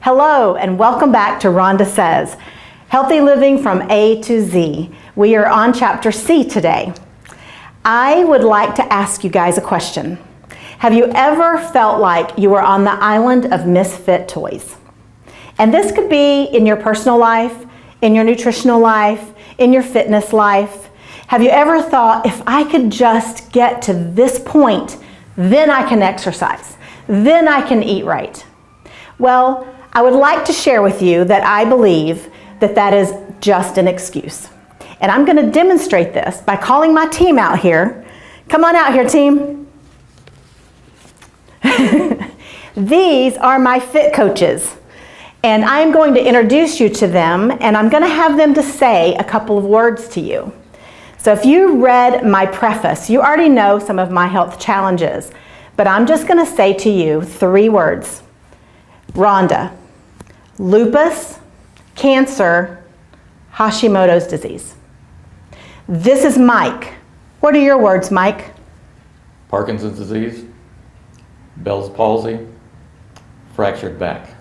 Hello and welcome back to Rhonda Says, Healthy Living from A to Z. We are on Chapter C today. I would like to ask you guys a question. Have you ever felt like you were on the island of misfit toys? And this could be in your personal life, in your nutritional life, in your fitness life. Have you ever thought, if I could just get to this point, then I can exercise, then I can eat right? Well, I would like to share with you that I believe that that is just an excuse. And I'm going to demonstrate this by calling my team out here. Come on out here, team. These are my fit coaches. And I'm going to introduce you to them, and I'm going to have them to say a couple of words to you. So if you read my preface, you already know some of my health challenges. But I'm just going to say to you 3 words. Rhonda, lupus, cancer, Hashimoto's disease. This is Mike. What are your words, Mike? Parkinson's disease, Bell's palsy, fractured back.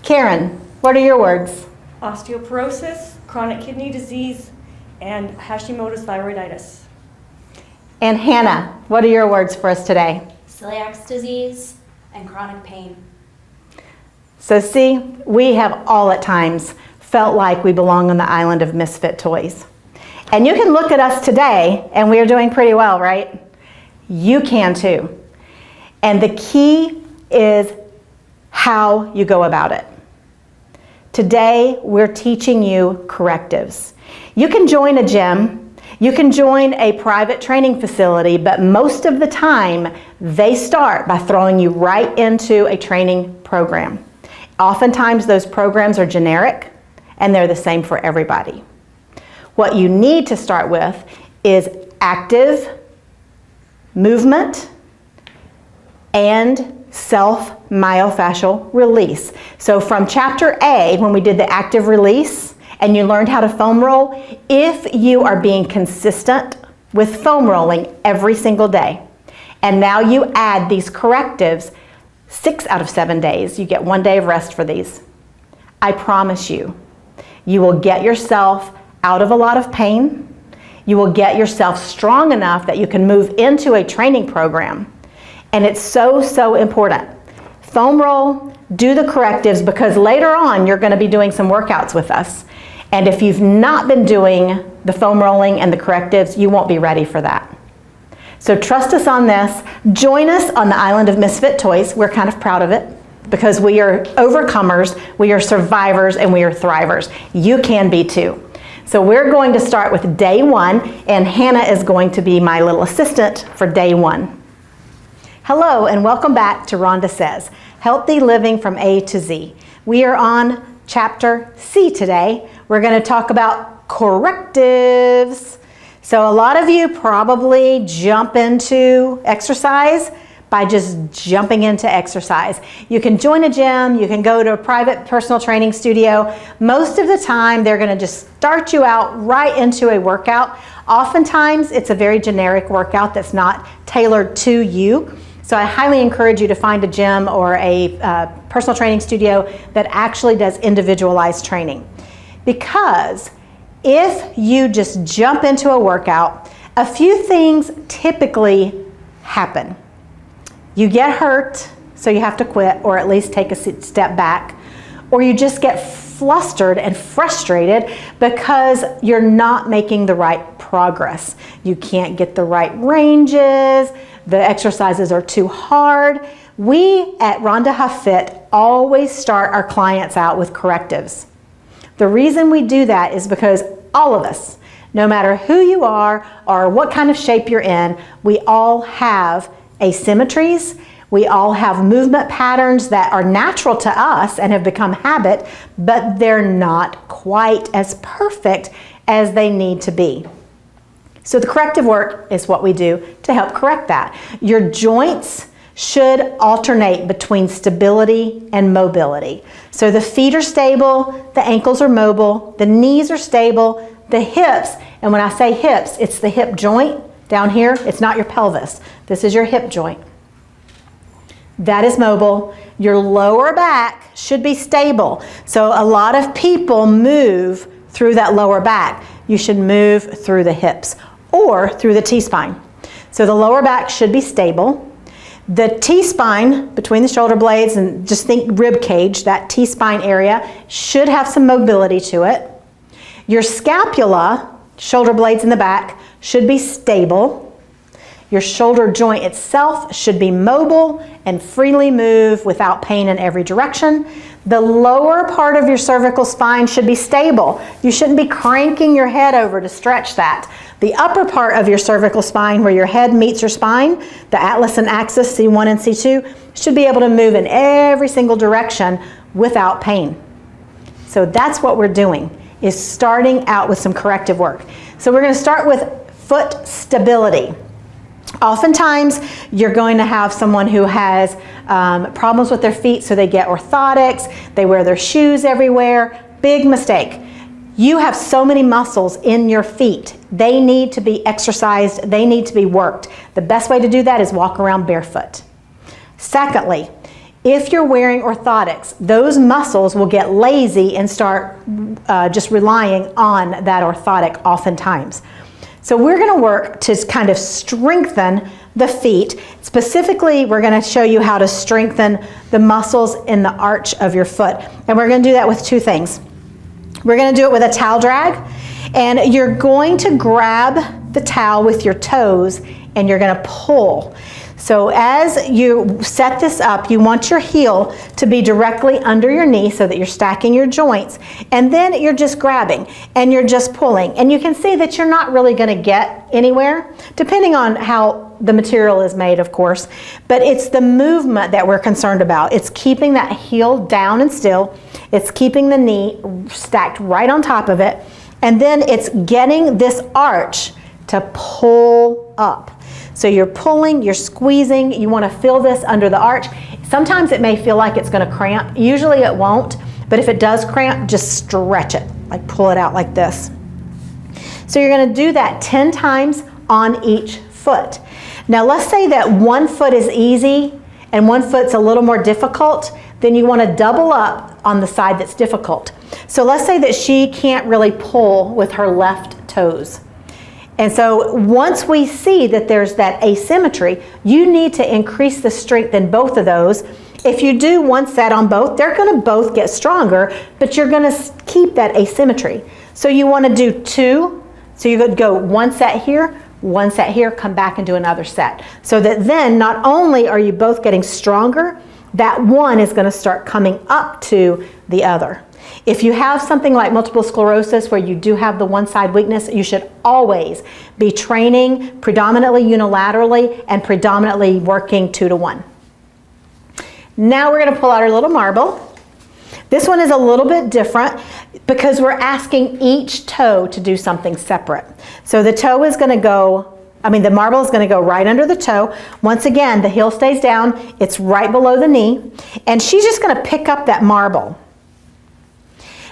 Karen, what are your words? Osteoporosis, chronic kidney disease, and Hashimoto's thyroiditis. And Hannah, what are your words for us today? Celiac disease and chronic pain. So see, we have all at times felt like we belong on the island of misfit toys. And you can look at us today and we are doing pretty well, right? You can too. And the key is how you go about it. Today, we're teaching you correctives. You can join a gym, you can join a private training facility, but most of the time, they start by throwing you right into a training program. Oftentimes, those programs are generic, and they're the same for everybody. What you need to start with is active movement and self-myofascial release. So from Chapter A, when we did the active release, and you learned how to foam roll, if you are being consistent with foam rolling every single day, and now you add these correctives 6 out of 7 days, you get 1 day of rest for these. I promise you, you will get yourself out of a lot of pain. You will get yourself strong enough that you can move into a training program. And it's so, so important. Foam roll, do the correctives, because later on you're going to be doing some workouts with us. And if you've not been doing the foam rolling and the correctives, you won't be ready for that. So trust us on this. Join us on the island of misfit toys. We're kind of proud of it because we are overcomers, we are survivors, and we are thrivers. You can be too. So we're going to start with day 1, and Hannah is going to be my little assistant for day 1. Hello and welcome back to Rhonda Says, Healthy Living from A to Z. We are on Chapter C today. We're going to talk about correctives. So a lot of you probably jump into exercise by just jumping into exercise. You can join a gym, you can go to a private personal training studio. Most of the time, they're gonna just start you out right into a workout. Oftentimes, it's a very generic workout that's not tailored to you. So I highly encourage you to find a gym or a personal training studio that actually does individualized training. Because if you just jump into a workout, a few things typically happen. You get hurt, so you have to quit or at least take a step back, or you just get flustered and frustrated because you're not making the right progress. You can't get the right ranges, the exercises are too hard. We at Rhonda Huff Fit always start our clients out with correctives. The reason we do that is because all of us, no matter who you are or what kind of shape you're in, we all have asymmetries. We all have movement patterns that are natural to us and have become habit, but they're not quite as perfect as they need to be. So the corrective work is what we do to help correct that. Your joints should alternate between stability and mobility. So the feet are stable, the ankles are mobile, the knees are stable, the hips, and when I say hips, it's the hip joint down here. It's not your pelvis. This is your hip joint. That is mobile. Your lower back should be stable. So a lot of people move through that lower back. You should move through the hips or through the T-spine. So the lower back should be stable. The T-spine between the shoulder blades, and just think rib cage, that T-spine area should have some mobility to it. Your scapula, shoulder blades in the back, should be stable. Your shoulder joint itself should be mobile and freely move without pain in every direction. The lower part of your cervical spine should be stable. You shouldn't be cranking your head over to stretch that. The upper part of your cervical spine, where your head meets your spine, the atlas and axis, C1 and C2, should be able to move in every single direction without pain. So that's what we're doing, is starting out with some corrective work. So we're going to start with foot stability. Oftentimes, you're going to have someone who has problems with their feet, so they get orthotics, they wear their shoes everywhere. Big mistake. You have so many muscles in your feet. They need to be exercised, they need to be worked. The best way to do that is walk around barefoot. Secondly, if you're wearing orthotics, those muscles will get lazy and start just relying on that orthotic oftentimes. So we're going to work to kind of strengthen the feet. Specifically, we're going to show you how to strengthen the muscles in the arch of your foot. And we're going to do that with two things. We're going to do it with a towel drag, and you're going to grab the towel with your toes and you're going to pull. So as you set this up, you want your heel to be directly under your knee so that you're stacking your joints, and then you're just grabbing and you're just pulling. And you can see that you're not really going to get anywhere, depending on how the material is made, of course, but it's the movement that we're concerned about. It's keeping that heel down and still. It's keeping the knee stacked right on top of it, and then it's getting this arch to pull up. So you're pulling, you're squeezing, you want to feel this under the arch. Sometimes it may feel like it's going to cramp. Usually it won't, but if it does cramp, just stretch it, like pull it out like this. So you're going to do that 10 times on each foot. Now let's say that one foot is easy and one foot's a little more difficult, then you want to double up on the side that's difficult. So let's say that she can't really pull with her left toes. And so once we see that there's that asymmetry, you need to increase the strength in both of those. If you do one set on both, they're going to both get stronger, but you're going to keep that asymmetry. So you want to do two. So you could go one set here, come back and do another set. So that then not only are you both getting stronger, that one is going to start coming up to the other. If you have something like multiple sclerosis where you do have the one side weakness, you should always be training predominantly unilaterally and predominantly working 2 to 1. Now we're going to pull out our little marble. This one is a little bit different because we're asking each toe to do something separate. So the toe is going to go, the marble is going to go right under the toe. Once again, the heel stays down. It's right below the knee. And she's just going to pick up that marble.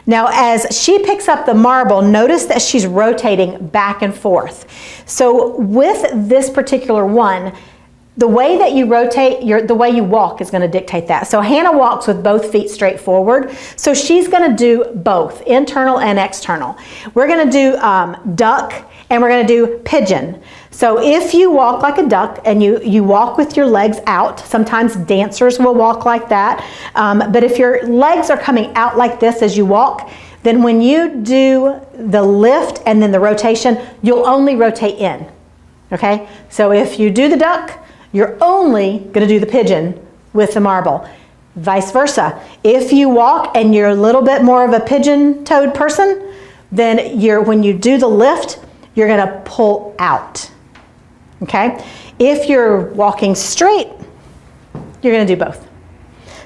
Now, as she picks up the marble, notice that she's rotating back and forth. So with this particular one, the way that you rotate, the way you walk is going to dictate that. So Hannah walks with both feet straight forward. So she's going to do both, internal and external. We're going to do duck and we're going to do pigeon. So if you walk like a duck and you walk with your legs out, sometimes dancers will walk like that. But if your legs are coming out like this as you walk, then when you do the lift and then the rotation, you'll only rotate in. Okay? So if you do the duck, you're only going to do the pigeon with the marble. Vice versa. If you walk and you're a little bit more of a pigeon-toed person, then when you do the lift, you're going to pull out. Okay? If you're walking straight, you're going to do both.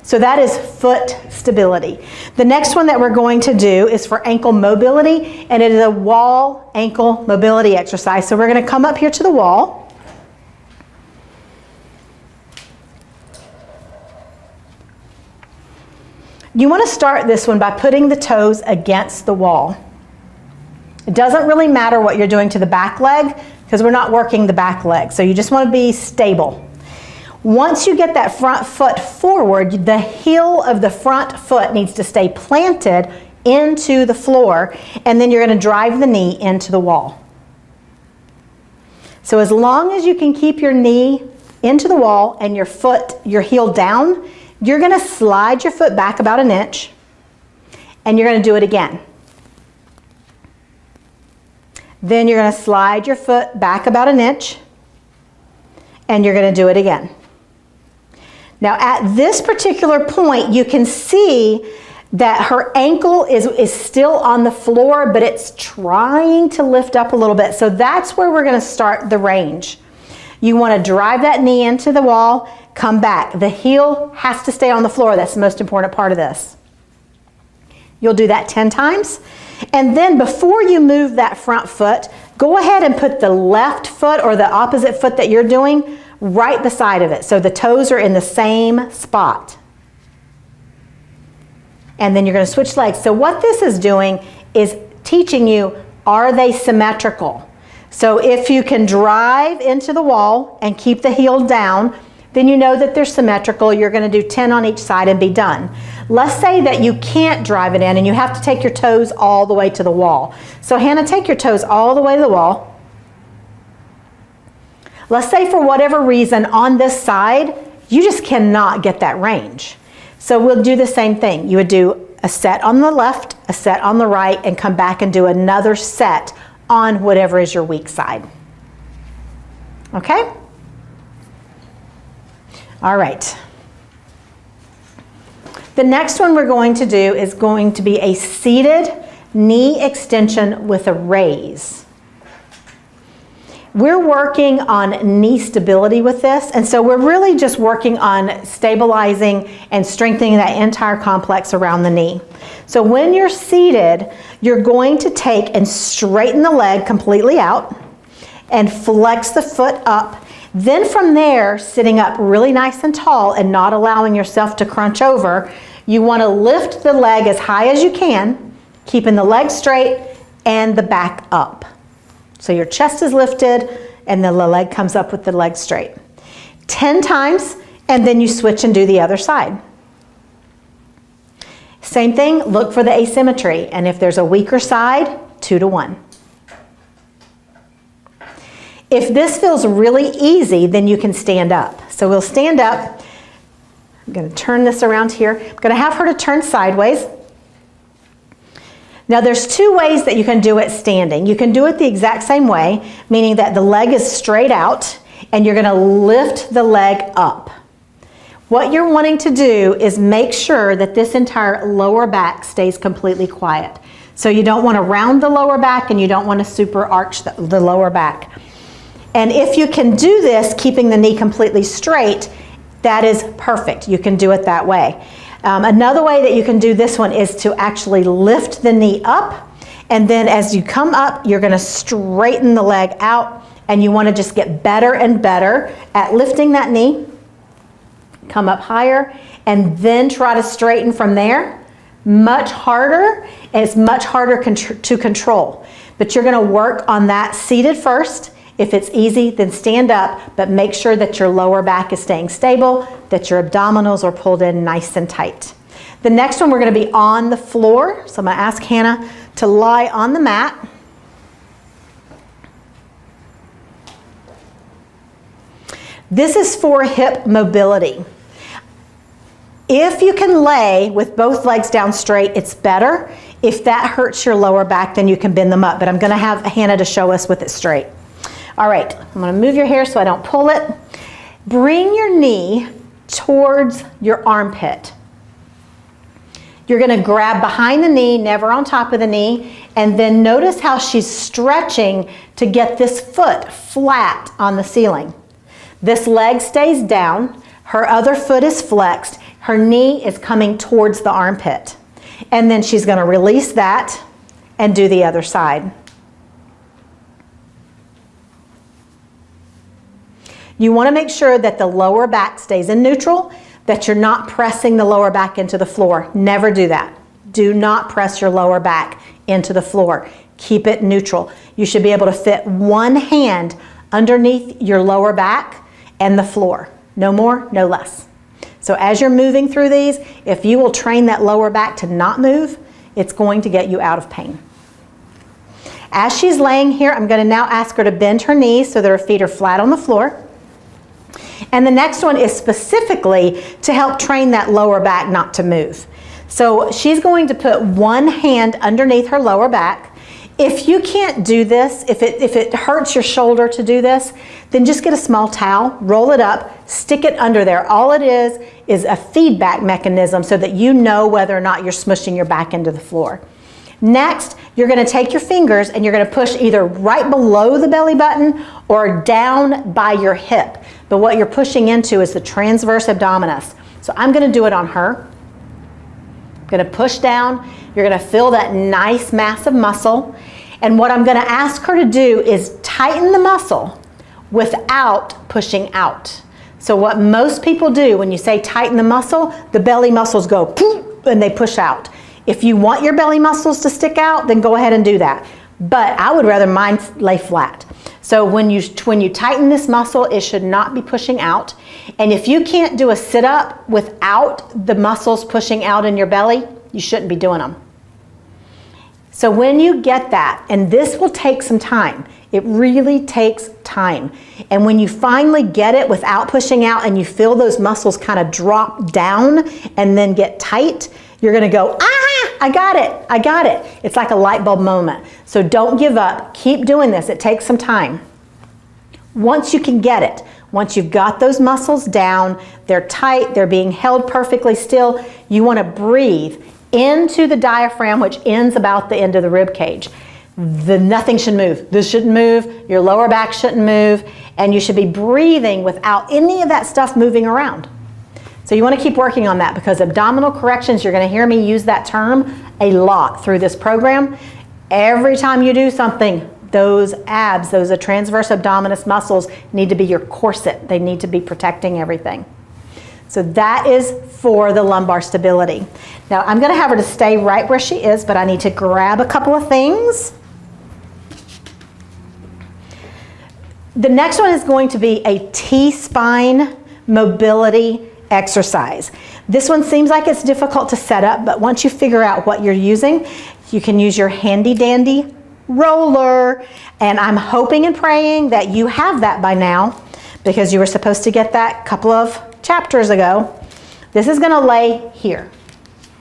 So that is foot stability. The next one that we're going to do is for ankle mobility, and it is a wall ankle mobility exercise. So we're going to come up here to the wall. You want to start this one by putting the toes against the wall. It doesn't really matter what you're doing to the back leg because we're not working the back leg. So you just want to be stable. Once you get that front foot forward, the heel of the front foot needs to stay planted into the floor, and then you're going to drive the knee into the wall. So as long as you can keep your knee into the wall and your heel down, you're going to slide your foot back about an inch, and you're going to do it again. Then you're going to slide your foot back about an inch, and you're going to do it again. Now at this particular point, you can see that her ankle is still on the floor, but it's trying to lift up a little bit. So that's where we're going to start the range. You want to drive that knee into the wall, come back. The heel has to stay on the floor. That's the most important part of this. You'll do that 10 times. And then before you move that front foot, go ahead and put the left foot or the opposite foot that you're doing right beside of it. So the toes are in the same spot. And then you're going to switch legs. So what this is doing is teaching you, are they symmetrical? So if you can drive into the wall and keep the heel down, then you know that they're symmetrical. You're going to do 10 on each side and be done. Let's say that you can't drive it in and you have to take your toes all the way to the wall. So Hannah, take your toes all the way to the wall. Let's say for whatever reason on this side, you just cannot get that range. So we'll do the same thing. You would do a set on the left, a set on the right, and come back and do another set on whatever is your weak side. Okay? All right. The next one we're going to do is going to be a seated knee extension with a raise. We're working on knee stability with this, and so we're really just working on stabilizing and strengthening that entire complex around the knee. So when you're seated, you're going to take and straighten the leg completely out and flex the foot up. Then from there, sitting up really nice and tall and not allowing yourself to crunch over, you want to lift the leg as high as you can, keeping the leg straight and the back up. So your chest is lifted and then the leg comes up with the leg straight. 10 times, and then you switch and do the other side. Same thing, look for the asymmetry, and if there's a weaker side, 2 to 1. If this feels really easy, then you can stand up. So we'll stand up. I'm going to turn this around here. I'm going to have her to turn sideways. Now there's 2 ways that you can do it standing. You can do it the exact same way, meaning that the leg is straight out and you're going to lift the leg up. What you're wanting to do is make sure that this entire lower back stays completely quiet. So you don't want to round the lower back and you don't want to super arch the lower back. And if you can do this, keeping the knee completely straight, that is perfect. You can do it that way. Another way that you can do this one is to actually lift the knee up, and then as you come up, you're going to straighten the leg out, and you want to just get better and better at lifting that knee. Come up higher, and then try to straighten from there. Much harder, and it's much harder to control. But you're going to work on that seated first. If it's easy, then stand up, but make sure that your lower back is staying stable, that your abdominals are pulled in nice and tight. The next one, we're going to be on the floor. So I'm going to ask Hannah to lie on the mat. This is for hip mobility. If you can lay with both legs down straight, it's better. If that hurts your lower back, then you can bend them up. But I'm going to have Hannah to show us with it straight. All right, I'm going to move your hair so I don't pull it. Bring your knee towards your armpit. You're going to grab behind the knee, never on top of the knee, and then notice how she's stretching to get this foot flat on the ceiling. This leg stays down, her other foot is flexed, her knee is coming towards the armpit. And then she's going to release that and do the other side. You want to make sure that the lower back stays in neutral, that you're not pressing the lower back into the floor. Never do that. Do not press your lower back into the floor. Keep it neutral. You should be able to fit one hand underneath your lower back and the floor. No more, no less. So as you're moving through these, if you will train that lower back to not move, it's going to get you out of pain. As she's laying here, I'm going to now ask her to bend her knees so that her feet are flat on the floor. And the next one is specifically to help train that lower back not to move. So she's going to put one hand underneath her lower back. If you can't do this, if it hurts your shoulder to do this, then just get a small towel, roll it up, stick it under there. All it is a feedback mechanism so that you know whether or not you're smushing your back into the floor. Next, you're going to take your fingers and you're going to push either right below the belly button or down by your hip. But what you're pushing into is the transverse abdominis. So I'm going to do it on her. I'm going to push down. You're going to feel that nice massive muscle. And what I'm going to ask her to do is tighten the muscle without pushing out. So what most people do when you say tighten the muscle, the belly muscles go poof and they push out. If you want your belly muscles to stick out, then go ahead and do that. But I would rather mine lay flat. So when you tighten this muscle, it should not be pushing out. And if you can't do a sit-up without the muscles pushing out in your belly, you shouldn't be doing them. So when you get that, and this will take some time, it really takes time. And when you finally get it without pushing out and you feel those muscles kind of drop down and then get tight, you're going to go, I got it, I got it. It's like a light bulb moment. So don't give up. Keep doing this. It takes some time. Once you can get it, once you've got those muscles down, they're tight, they're being held perfectly still, you want to breathe into the diaphragm, which ends about the end of the rib cage. Nothing should move. This shouldn't move. Your lower back shouldn't move. And you should be breathing without any of that stuff moving around. So you want to keep working on that because abdominal corrections, you're going to hear me use that term a lot through this program. Every time you do something, those abs, those transverse abdominis muscles need to be your corset. They need to be protecting everything. So that is for the lumbar stability. Now I'm going to have her to stay right where she is, but I need to grab a couple of things. The next one is going to be a T-spine mobility exercise. This one seems like it's difficult to set up, but once you figure out what you're using, you can use your handy dandy roller. And I'm hoping and praying that you have that by now because you were supposed to get that a couple of chapters ago. This is going to lay here.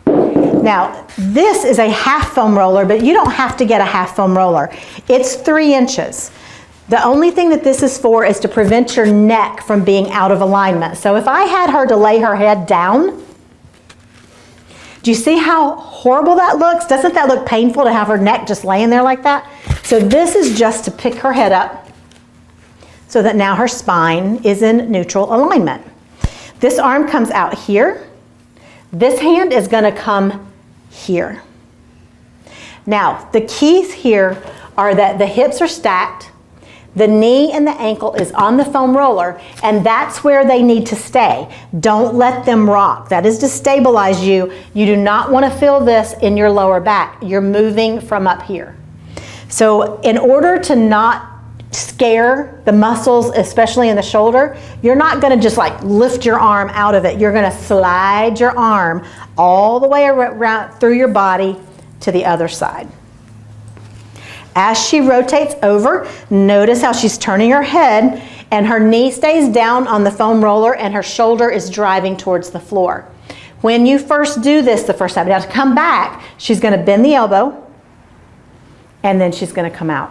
Now, this is a half foam roller, but you don't have to get a half foam roller. It's 3 inches. The only thing that this is for is to prevent your neck from being out of alignment. So if I had her to lay her head down, do you see how horrible that looks? Doesn't that look painful to have her neck just laying there like that? So this is just to pick her head up so that now her spine is in neutral alignment. This arm comes out here. This hand is going to come here. Now, the keys here are that the hips are stacked, the knee and the ankle is on the foam roller, and that's where they need to stay. Don't let them rock. That is to stabilize you. You do not want to feel this in your lower back. You're moving from up here. So in order to not scare the muscles, especially in the shoulder, you're not going to just like lift your arm out of it. You're going to slide your arm all the way around through your body to the other side. As she rotates over, notice how she's turning her head and her knee stays down on the foam roller and her shoulder is driving towards the floor. When you first do this the first time, now to come back, she's going to bend the elbow and then she's going to come out.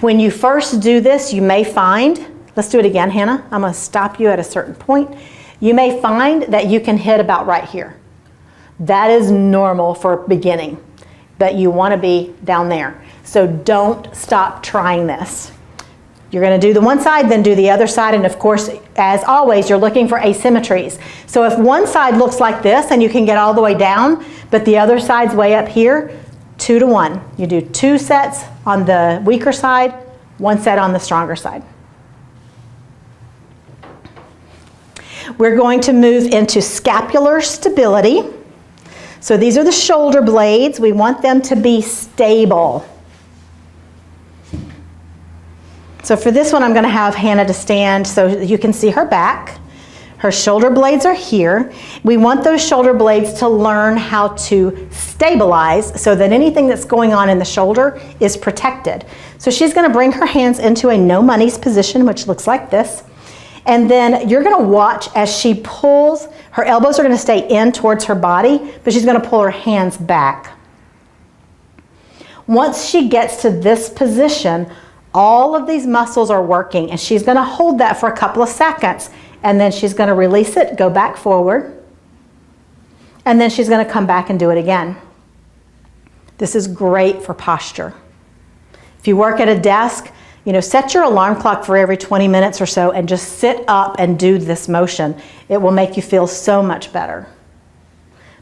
When you first do this, you may find, let's do it again, Hannah. I'm going to stop you at a certain point. You may find that you can hit about right here. That is normal for beginning, but you want to be down there. So don't stop trying this. You're going to do the one side, then do the other side, and of course, as always, you're looking for asymmetries. So if one side looks like this and you can get all the way down, but the other side's way up here, 2 to 1. You do 2 sets on the weaker side, 1 set on the stronger side. We're going to move into scapular stability. So these are the shoulder blades. We want them to be stable. So for this one, I'm going to have Hannah to stand so you can see her back. Her shoulder blades are here. We want those shoulder blades to learn how to stabilize so that anything that's going on in the shoulder is protected. So she's going to bring her hands into a no monies position, which looks like this. And then you're going to watch as she pulls, her elbows are going to stay in towards her body, but she's going to pull her hands back. Once she gets to this position, all of these muscles are working, and she's going to hold that for a couple of seconds, and then she's going to release it, go back forward, and then she's going to come back and do it again. This is great for posture. If you work at a desk, set your alarm clock for every 20 minutes or so and just sit up and do this motion. It will make you feel so much better.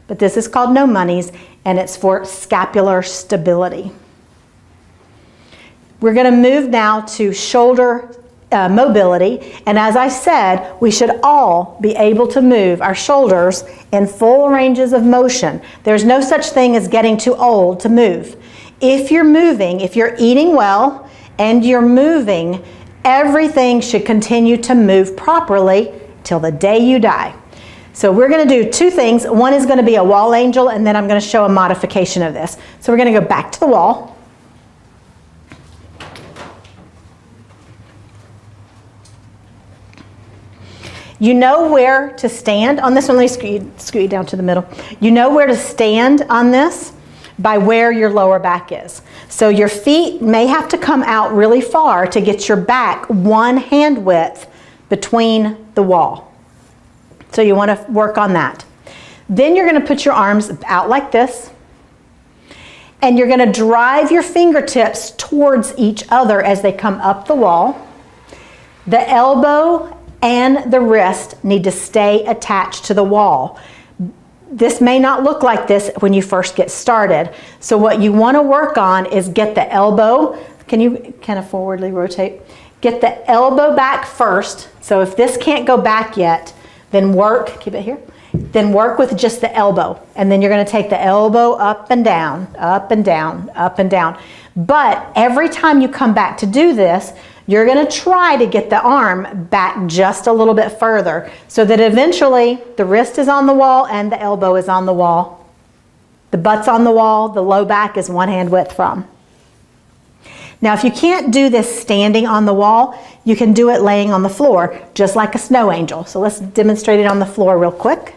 But this is called no monies, and it's for scapular stability. We're going to move now to shoulder mobility, and as I said, we should all be able to move our shoulders in full ranges of motion. There's no such thing as getting too old to move. If you're moving, if you're eating well and you're moving, everything should continue to move properly till the day you die. So we're going to do two things. One is going to be a wall angel, and then I'm going to show a modification of this. So we're going to go back to the wall. You know where to stand on this one. Let me scoot you down to the middle. You know where to stand on this by where your lower back is. So your feet may have to come out really far to get your back one hand width between the wall. So you want to work on that. Then you're going to put your arms out like this, and you're going to drive your fingertips towards each other as they come up the wall. The elbow and the wrist need to stay attached to the wall. This may not look like this when you first get started. So what you want to work on is get the elbow. Can you kind of forwardly rotate? Get the elbow back first. So if this can't go back yet, then keep it here. Then work with just the elbow. And then you're going to take the elbow up and down, up and down, up and down. But every time you come back to do this, you're going to try to get the arm back just a little bit further so that eventually the wrist is on the wall and the elbow is on the wall. The butt's on the wall, the low back is one hand width from. Now if you can't do this standing on the wall, you can do it laying on the floor, just like a snow angel. So let's demonstrate it on the floor real quick.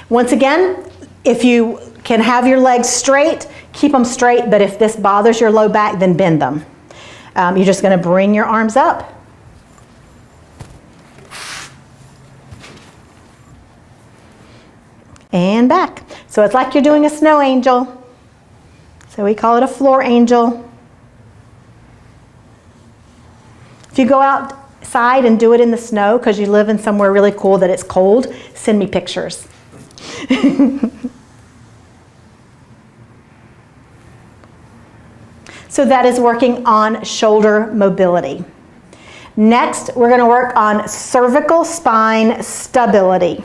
Once again, if you can have your legs straight, keep them straight, but if this bothers your low back, then bend them. You're just going to bring your arms up. And back. So it's like you're doing a snow angel. So we call it a floor angel. If you go outside and do it in the snow because you live in somewhere really cool that it's cold, send me pictures. So that is working on shoulder mobility. Next, we're going to work on cervical spine stability.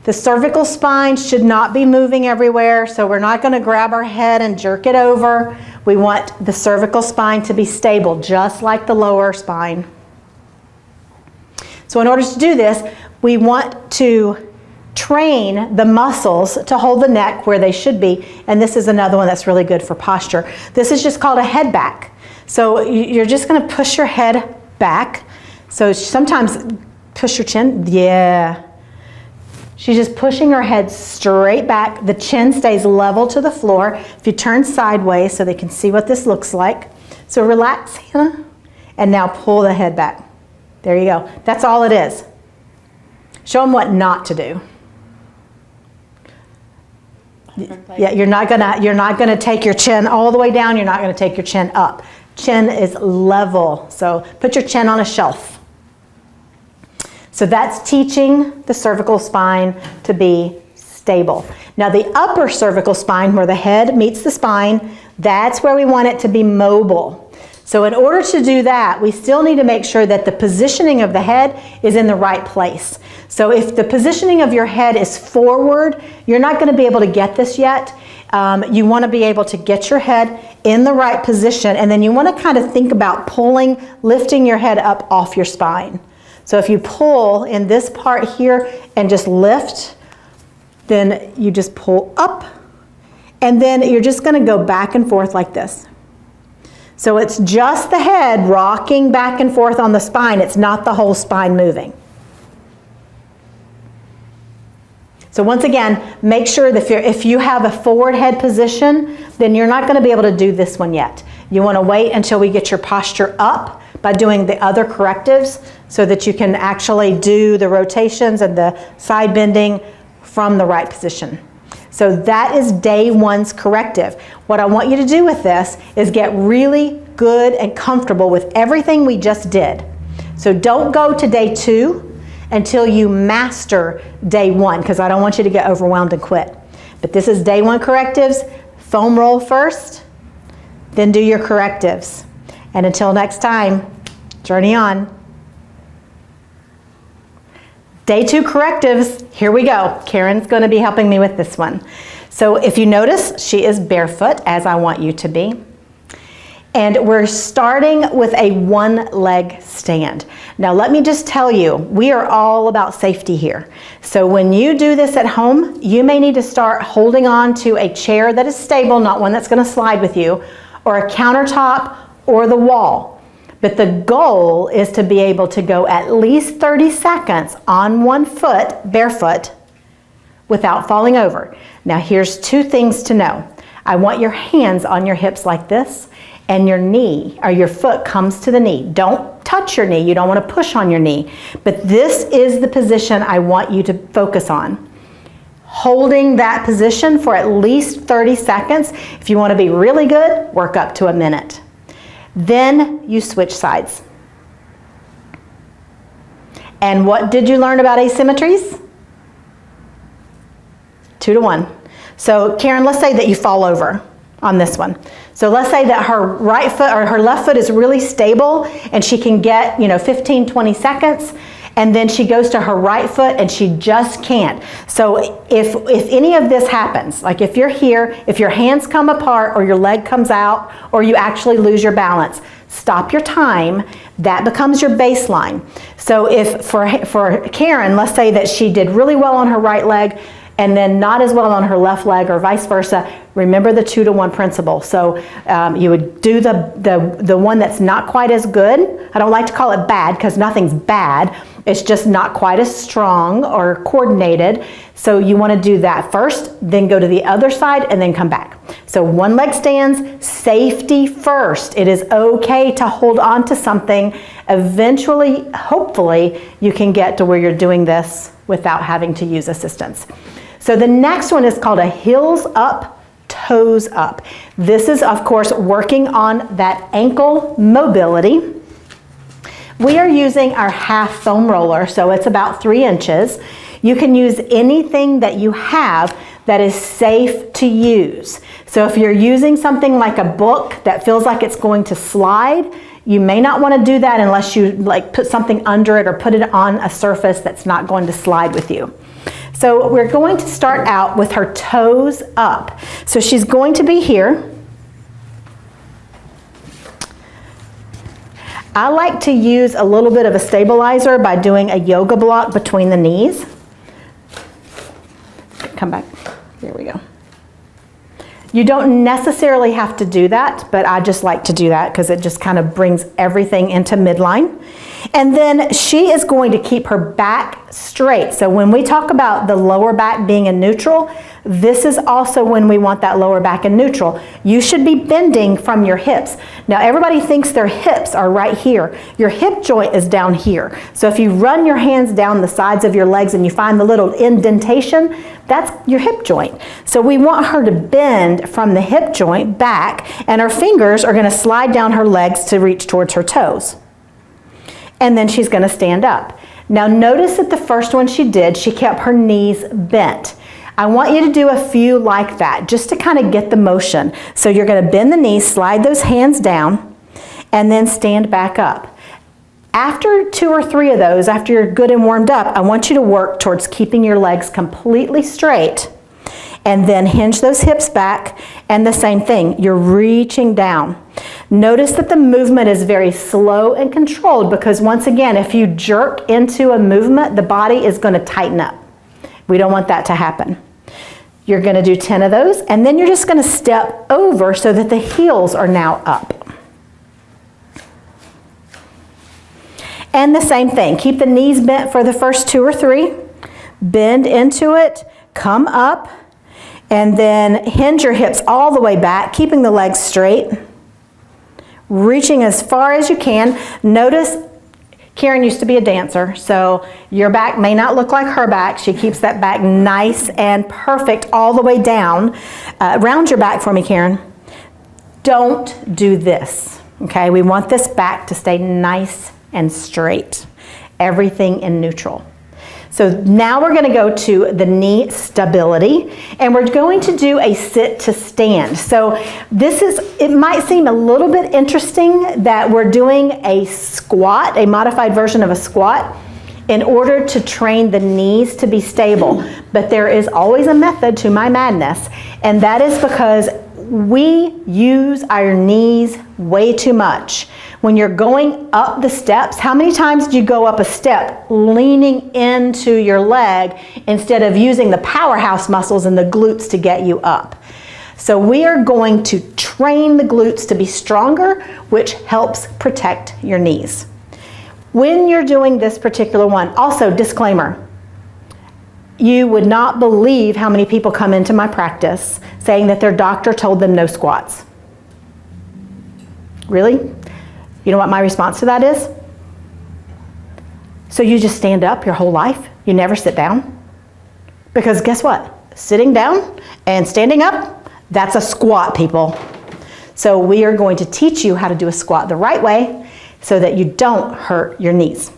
The cervical spine should not be moving everywhere, so we're not going to grab our head and jerk it over. We want the cervical spine to be stable, just like the lower spine. So in order to do this, we want to train the muscles to hold the neck where they should be, and this is another one that's really good for posture. This is just called a head back. So you're just going to push your head back. So sometimes push your chin. Yeah. She's just pushing her head straight back. The chin stays level to the floor. If you turn sideways so they can see what this looks like. So relax, Hannah, and now pull the head back. There you go. That's all it is. Show them what not to do. Yeah, you're not gonna take your chin all the way down. You're not gonna take your chin up. Chin is level. So put your chin on a shelf. So that's teaching the cervical spine to be stable. Now the upper cervical spine, where the head meets the spine, that's where we want it to be mobile. So in order to do that, we still need to make sure that the positioning of the head is in the right place. So if the positioning of your head is forward, you're not going to be able to get this yet. You want to be able to get your head in the right position, and then you want to kind of think about lifting your head up off your spine. So if you pull in this part here and just lift, then you just pull up, and then you're just going to go back and forth like this. So it's just the head rocking back and forth on the spine. It's not the whole spine moving. So once again, make sure that if you have a forward head position, then you're not going to be able to do this one yet. You want to wait until we get your posture up by doing the other correctives so that you can actually do the rotations and the side bending from the right position. So that is day 1's corrective. What I want you to do with this is get really good and comfortable with everything we just did. So don't go to day 2 until you master day 1, because I don't want you to get overwhelmed and quit. But this is day 1 correctives. Foam roll first, then do your correctives. And until next time, journey on. Day 2 correctives, here we go. Karen's going to be helping me with this one. So if you notice, she is barefoot, as I want you to be. And we're starting with a 1-leg stand. Now let me just tell you, we are all about safety here. So when you do this at home, you may need to start holding on to a chair that is stable, not one that's going to slide with you, or a countertop, or the wall. But the goal is to be able to go at least 30 seconds on one foot, barefoot, without falling over. Now here's 2 things to know. I want your hands on your hips like this, and your knee, or your foot comes to the knee. Don't touch your knee. You don't want to push on your knee. But this is the position I want you to focus on. Holding that position for at least 30 seconds. If you want to be really good, work up to a minute. Then you switch sides. And what did you learn about asymmetries? 2 to 1. So Karen, let's say that you fall over on this one. So let's say that her right foot or her left foot is really stable and she can get, 15, 20 seconds, and then she goes to her right foot and she just can't. So if any of this happens, like if you're here, if your hands come apart or your leg comes out or you actually lose your balance, stop your time. That becomes your baseline. So if for Karen, let's say that she did really well on her right leg and then not as well on her left leg, or vice versa, remember the 2 to 1 principle. So you would do the one that's not quite as good. I don't like to call it bad because nothing's bad. It's just not quite as strong or coordinated. So you want to do that first, then go to the other side and then come back. So 1-leg stands, safety first. It is okay to hold on to something. Eventually, hopefully, you can get to where you're doing this without having to use assistance. So the next one is called a heels up, toes up. This is, of course, working on that ankle mobility. We are using our half foam roller, so it's about 3 inches. You can use anything that you have that is safe to use. So if you're using something like a book that feels like it's going to slide, you may not want to do that unless you put something under it or put it on a surface that's not going to slide with you. So we're going to start out with her toes up. So she's going to be here. I like to use a little bit of a stabilizer by doing a yoga block between the knees. Come back. There we go. You don't necessarily have to do that, but I just like to do that because it just kind of brings everything into midline. And then she is going to keep her back straight. So when we talk about the lower back being in neutral, this is also when we want that lower back in neutral. You should be bending from your hips. Now everybody thinks their hips are right here. Your hip joint is down here. So if you run your hands down the sides of your legs and you find the little indentation, that's your hip joint. So we want her to bend from the hip joint back, and her fingers are going to slide down her legs to reach towards her toes. And then she's going to stand up. Now notice that the first one she did, she kept her knees bent. I want you to do a few like that just to kind of get the motion. So you're going to bend the knees, slide those hands down, and then stand back up. After 2 or 3 of those, after you're good and warmed up, I want you to work towards keeping your legs completely straight, and then hinge those hips back, and the same thing, you're reaching down. Notice that the movement is very slow and controlled, because once again, if you jerk into a movement, the body is going to tighten up. We don't want that to happen. You're going to do 10 of those, and then you're just going to step over so that the heels are now up. And the same thing, keep the knees bent for the first 2 or 3, bend into it, come up, and then hinge your hips all the way back, keeping the legs straight, reaching as far as you can. Notice Karen used to be a dancer, so your back may not look like her back. She keeps that back nice and perfect all the way down. Round your back for me, Karen. Don't do this, okay? We want this back to stay nice and straight. Everything in neutral. So now we're going to go to the knee stability, and we're going to do a sit to stand. So it might seem a little bit interesting that we're doing a squat, a modified version of a squat, in order to train the knees to be stable. But there is always a method to my madness, and that is because we use our knees way too much. When you're going up the steps, how many times do you go up a step leaning into your leg instead of using the powerhouse muscles and the glutes to get you up? So we are going to train the glutes to be stronger, which helps protect your knees. When you're doing this particular one, also disclaimer, you would not believe how many people come into my practice saying that their doctor told them no squats. Really? You know what my response to that is? So you just stand up your whole life? You never sit down? Because guess what? Sitting down and standing up, that's a squat, people. So we are going to teach you how to do a squat the right way so that you don't hurt your knees.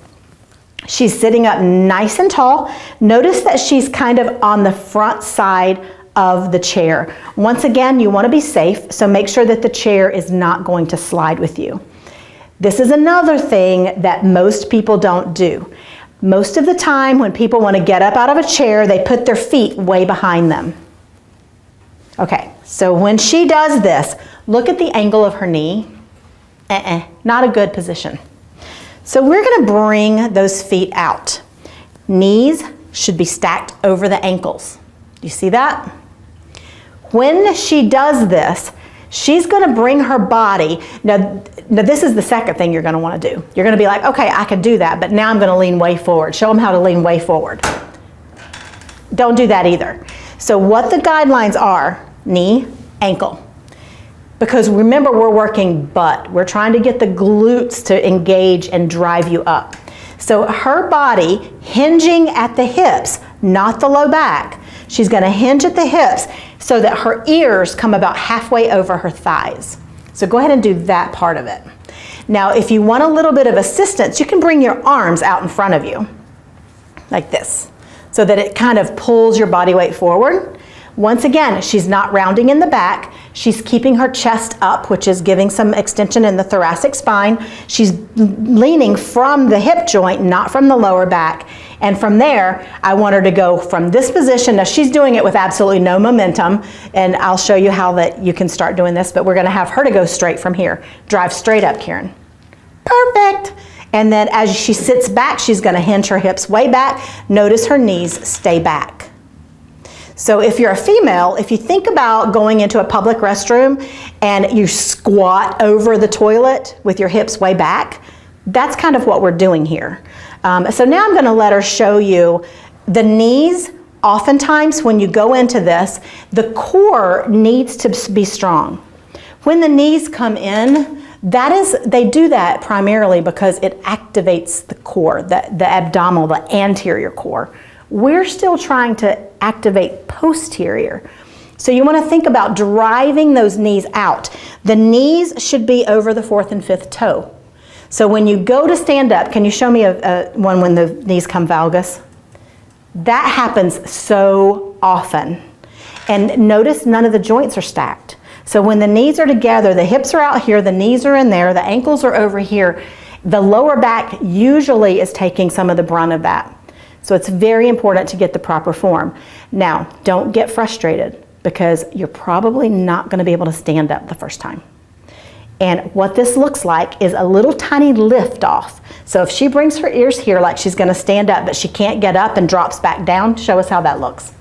She's sitting up nice and tall. Notice that she's kind of on the front side of the chair. Once again, you want to be safe, so make sure that the chair is not going to slide with you. This is another thing that most people don't do. Most of the time when people want to get up out of a chair, they put their feet way behind them. Okay, so when she does this, look at the angle of her knee. Not a good position. So we're going to bring those feet out. Knees should be stacked over the ankles. Do you see that? When she does this, she's going to bring her body. Now this is the second thing you're going to want to do. You're going to be like, okay, I can do that, but now I'm going to lean way forward. Show them how to lean way forward. Don't do that either. So what the guidelines are, knee, ankle. Because remember, we're working butt. We're trying to get the glutes to engage and drive you up. So her body hinging at the hips, not the low back. She's going to hinge at the hips so that her ears come about halfway over her thighs. So go ahead and do that part of it. Now, if you want a little bit of assistance, you can bring your arms out in front of you, like this, so that it kind of pulls your body weight forward. Once again, she's not rounding in the back. She's keeping her chest up, which is giving some extension in the thoracic spine. She's leaning from the hip joint, not from the lower back. And from there, I want her to go from this position. Now, she's doing it with absolutely no momentum, and I'll show you how that you can start doing this, but we're going to have her to go straight from here. Drive straight up, Karen. Perfect. And then as she sits back, she's going to hinge her hips way back. Notice her knees stay back. So if you're a female, if you think about going into a public restroom and you squat over the toilet with your hips way back, that's kind of what we're doing here. So now I'm going to let her show you the knees. Oftentimes when you go into this, the core needs to be strong. When the knees come in, they do that primarily because it activates the core, the abdominal, the anterior core. We're still trying to activate posterior. So you want to think about driving those knees out. The knees should be over the 4th and 5th toe. So when you go to stand up, can you show me one when the knees come valgus? That happens so often. And notice none of the joints are stacked. So when the knees are together, the hips are out here, the knees are in there, the ankles are over here. The lower back usually is taking some of the brunt of that. So it's very important to get the proper form. Now, don't get frustrated because you're probably not going to be able to stand up the first time. And what this looks like is a little tiny lift off. So if she brings her ears here like she's going to stand up, but she can't get up and drops back down, show us how that looks.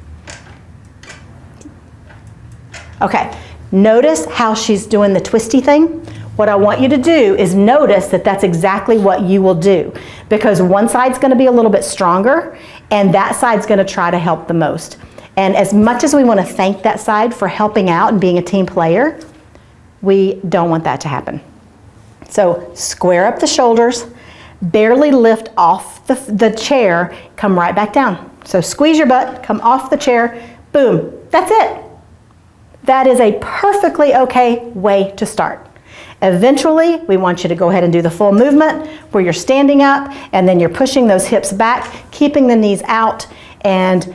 Okay, notice how she's doing the twisty thing. What I want you to do is notice that that's exactly what you will do, because one side's going to be a little bit stronger and that side's going to try to help the most. And as much as we want to thank that side for helping out and being a team player, we don't want that to happen. So square up the shoulders, barely lift off the chair, come right back down. So squeeze your butt, come off the chair, boom, that's it. That is a perfectly okay way to start. Eventually, we want you to go ahead and do the full movement where you're standing up and then you're pushing those hips back, keeping the knees out, and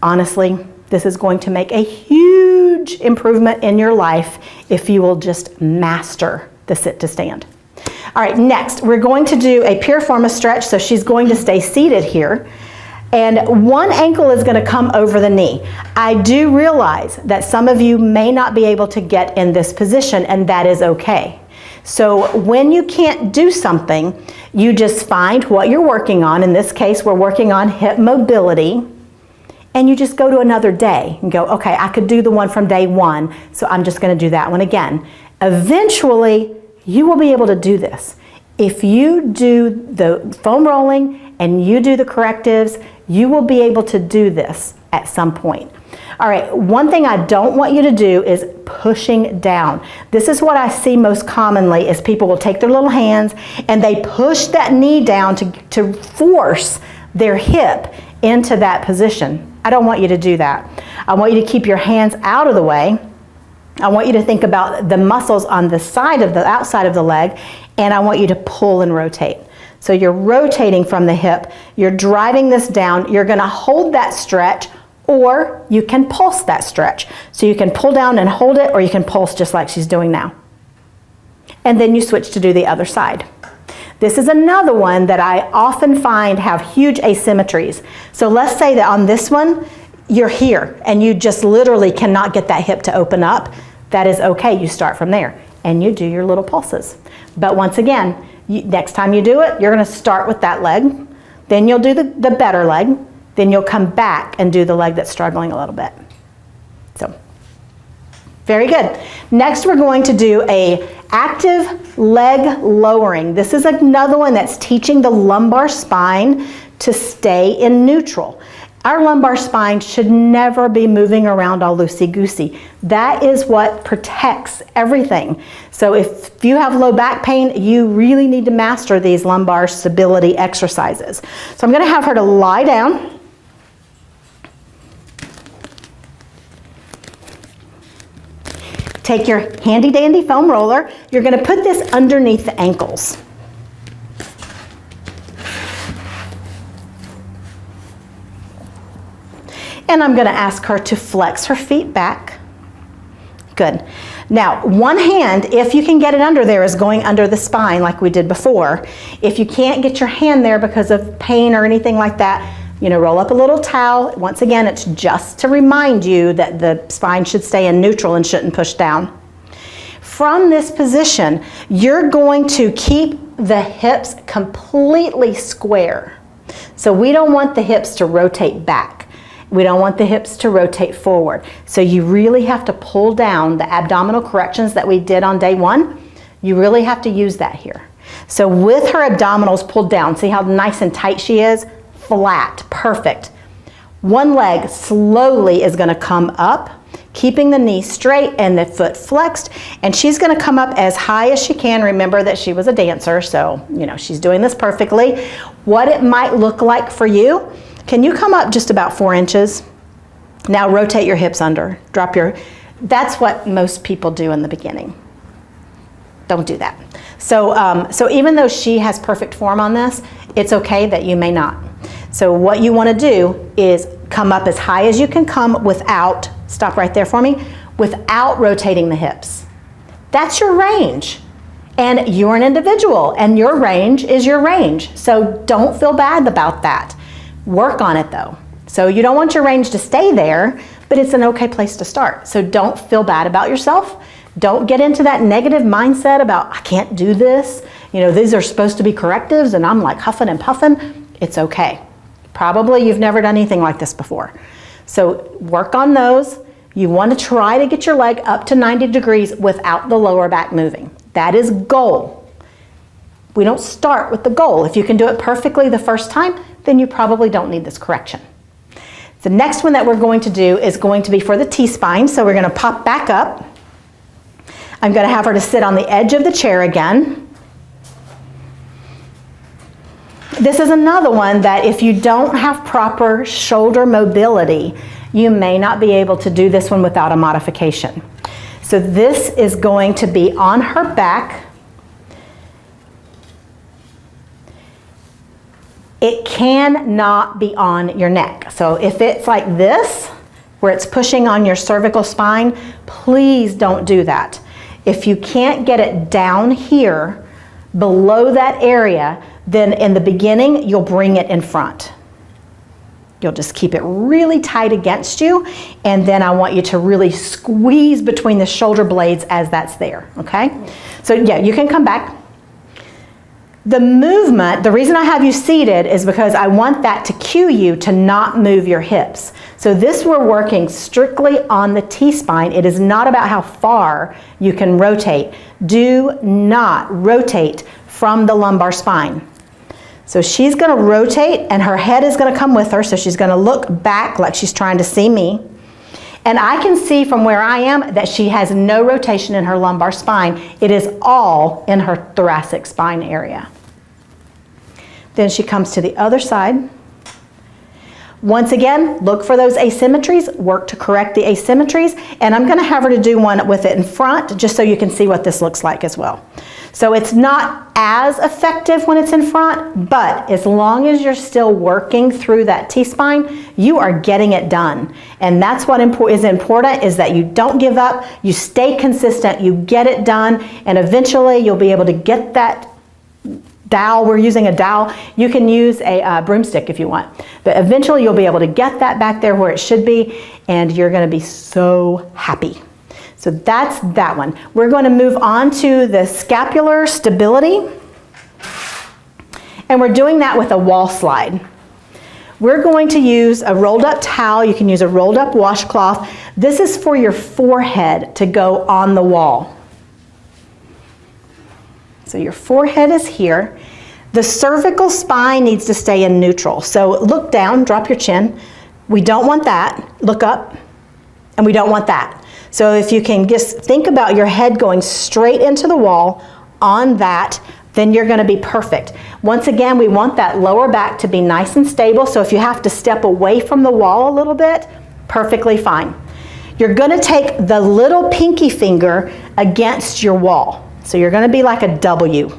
honestly, this is going to make a huge improvement in your life if you will just master the sit to stand. All right, next, we're going to do a piriformis stretch, so she's going to stay seated here. And one ankle is going to come over the knee. I do realize that some of you may not be able to get in this position, and that is okay. So when you can't do something, you just find what you're working on. In this case, we're working on hip mobility. And you just go to another day and go, okay, I could do the one from day one, so I'm just going to do that one again. Eventually, you will be able to do this. If you do the foam rolling and you do the correctives, you will be able to do this at some point. All right, one thing I don't want you to do is pushing down. This is what I see most commonly is people will take their little hands and they push that knee down to force their hip into that position. I don't want you to do that. I want you to keep your hands out of the way. I want you to think about the muscles on the side of the outside of the leg, and I want you to pull and rotate. So you're rotating from the hip, you're driving this down, you're gonna hold that stretch, or you can pulse that stretch. So you can pull down and hold it, or you can pulse just like she's doing now. And then you switch to do the other side. This is another one that I often find have huge asymmetries. So let's say that on this one, you're here and you just literally cannot get that hip to open up. That is okay, you start from there and you do your little pulses. But once again, next time you do it, you're gonna start with that leg, then you'll do the better leg, then you'll come back and do the leg that's struggling a little bit. So, very good. Next, we're going to do a active leg lowering. This is another one that's teaching the lumbar spine to stay in neutral. Our lumbar spine should never be moving around all loosey-goosey. That is what protects everything. So if you have low back pain, you really need to master these lumbar stability exercises. So I'm going to have her to lie down. Take your handy dandy foam roller. You're going to put this underneath the ankles. And I'm going to ask her to flex her feet back. Good. Now, one hand, if you can get it under there, is going under the spine like we did before. If you can't get your hand there because of pain or anything like that, roll up a little towel. Once again, it's just to remind you that the spine should stay in neutral and shouldn't push down. From this position, you're going to keep the hips completely square. So we don't want the hips to rotate back. We don't want the hips to rotate forward. So you really have to pull down the abdominal corrections that we did on day one. You really have to use that here. So with her abdominals pulled down, see how nice and tight she is? Flat, perfect. One leg slowly is going to come up, keeping the knee straight and the foot flexed, and she's going to come up as high as she can. Remember that she was a dancer, so she's doing this perfectly. What it might look like for you, can you come up just about 4 inches? Now rotate your hips under, that's what most people do in the beginning. Don't do that. So even though she has perfect form on this, it's okay that you may not. So what you want to do is come up as high as you can come without, stop right there for me, without rotating the hips. That's your range. And you're an individual, and your range is your range. So don't feel bad about that. Work on it though. So you don't want your range to stay there, but it's an okay place to start. So don't feel bad about yourself. Don't get into that negative mindset about, I can't do this. You know, these are supposed to be correctives and I'm like huffing and puffing. It's okay. Probably you've never done anything like this before. So work on those. You want to try to get your leg up to 90 degrees without the lower back moving. That is goal. We don't start with the goal. If you can do it perfectly the first time, then you probably don't need this correction. The next one that we're going to do is going to be for the T-spine. So we're going to pop back up. I'm going to have her to sit on the edge of the chair again. This is another one that if you don't have proper shoulder mobility, you may not be able to do this one without a modification. So this is going to be on her back. It cannot be on your neck. So if it's like this, where it's pushing on your cervical spine, please don't do that. If you can't get it down here, below that area, then in the beginning, you'll bring it in front. You'll just keep it really tight against you, and then I want you to really squeeze between the shoulder blades as that's there, okay? So yeah, you can come back. The movement, the reason I have you seated is because I want that to cue you to not move your hips. So this we're working strictly on the T-spine. It is not about how far you can rotate. Do not rotate from the lumbar spine. So she's going to rotate and her head is going to come with her, so she's going to look back like she's trying to see me. And I can see from where I am that she has no rotation in her lumbar spine. It is all in her thoracic spine area. Then she comes to the other side. Once again, look for those asymmetries, work to correct the asymmetries, and I'm going to have her to do one with it in front just so you can see what this looks like as well. So it's not as effective when it's in front, but as long as you're still working through that T-spine, you are getting it done. And that's what is important, is that you don't give up, you stay consistent, you get it done, and eventually you'll be able to get that dowel. We're using a dowel. You can use a broomstick if you want. But eventually you'll be able to get that back there where it should be, and you're going to be so happy. So that's that one. We're going to move on to the scapular stability. And we're doing that with a wall slide. We're going to use a rolled up towel. You can use a rolled up washcloth. This is for your forehead to go on the wall. So your forehead is here. The cervical spine needs to stay in neutral. So look down, drop your chin. We don't want that. Look up. And we don't want that. So if you can just think about your head going straight into the wall on that, then you're going to be perfect. Once again, we want that lower back to be nice and stable. So if you have to step away from the wall a little bit, perfectly fine. You're going to take the little pinky finger against your wall. So you're going to be like a W.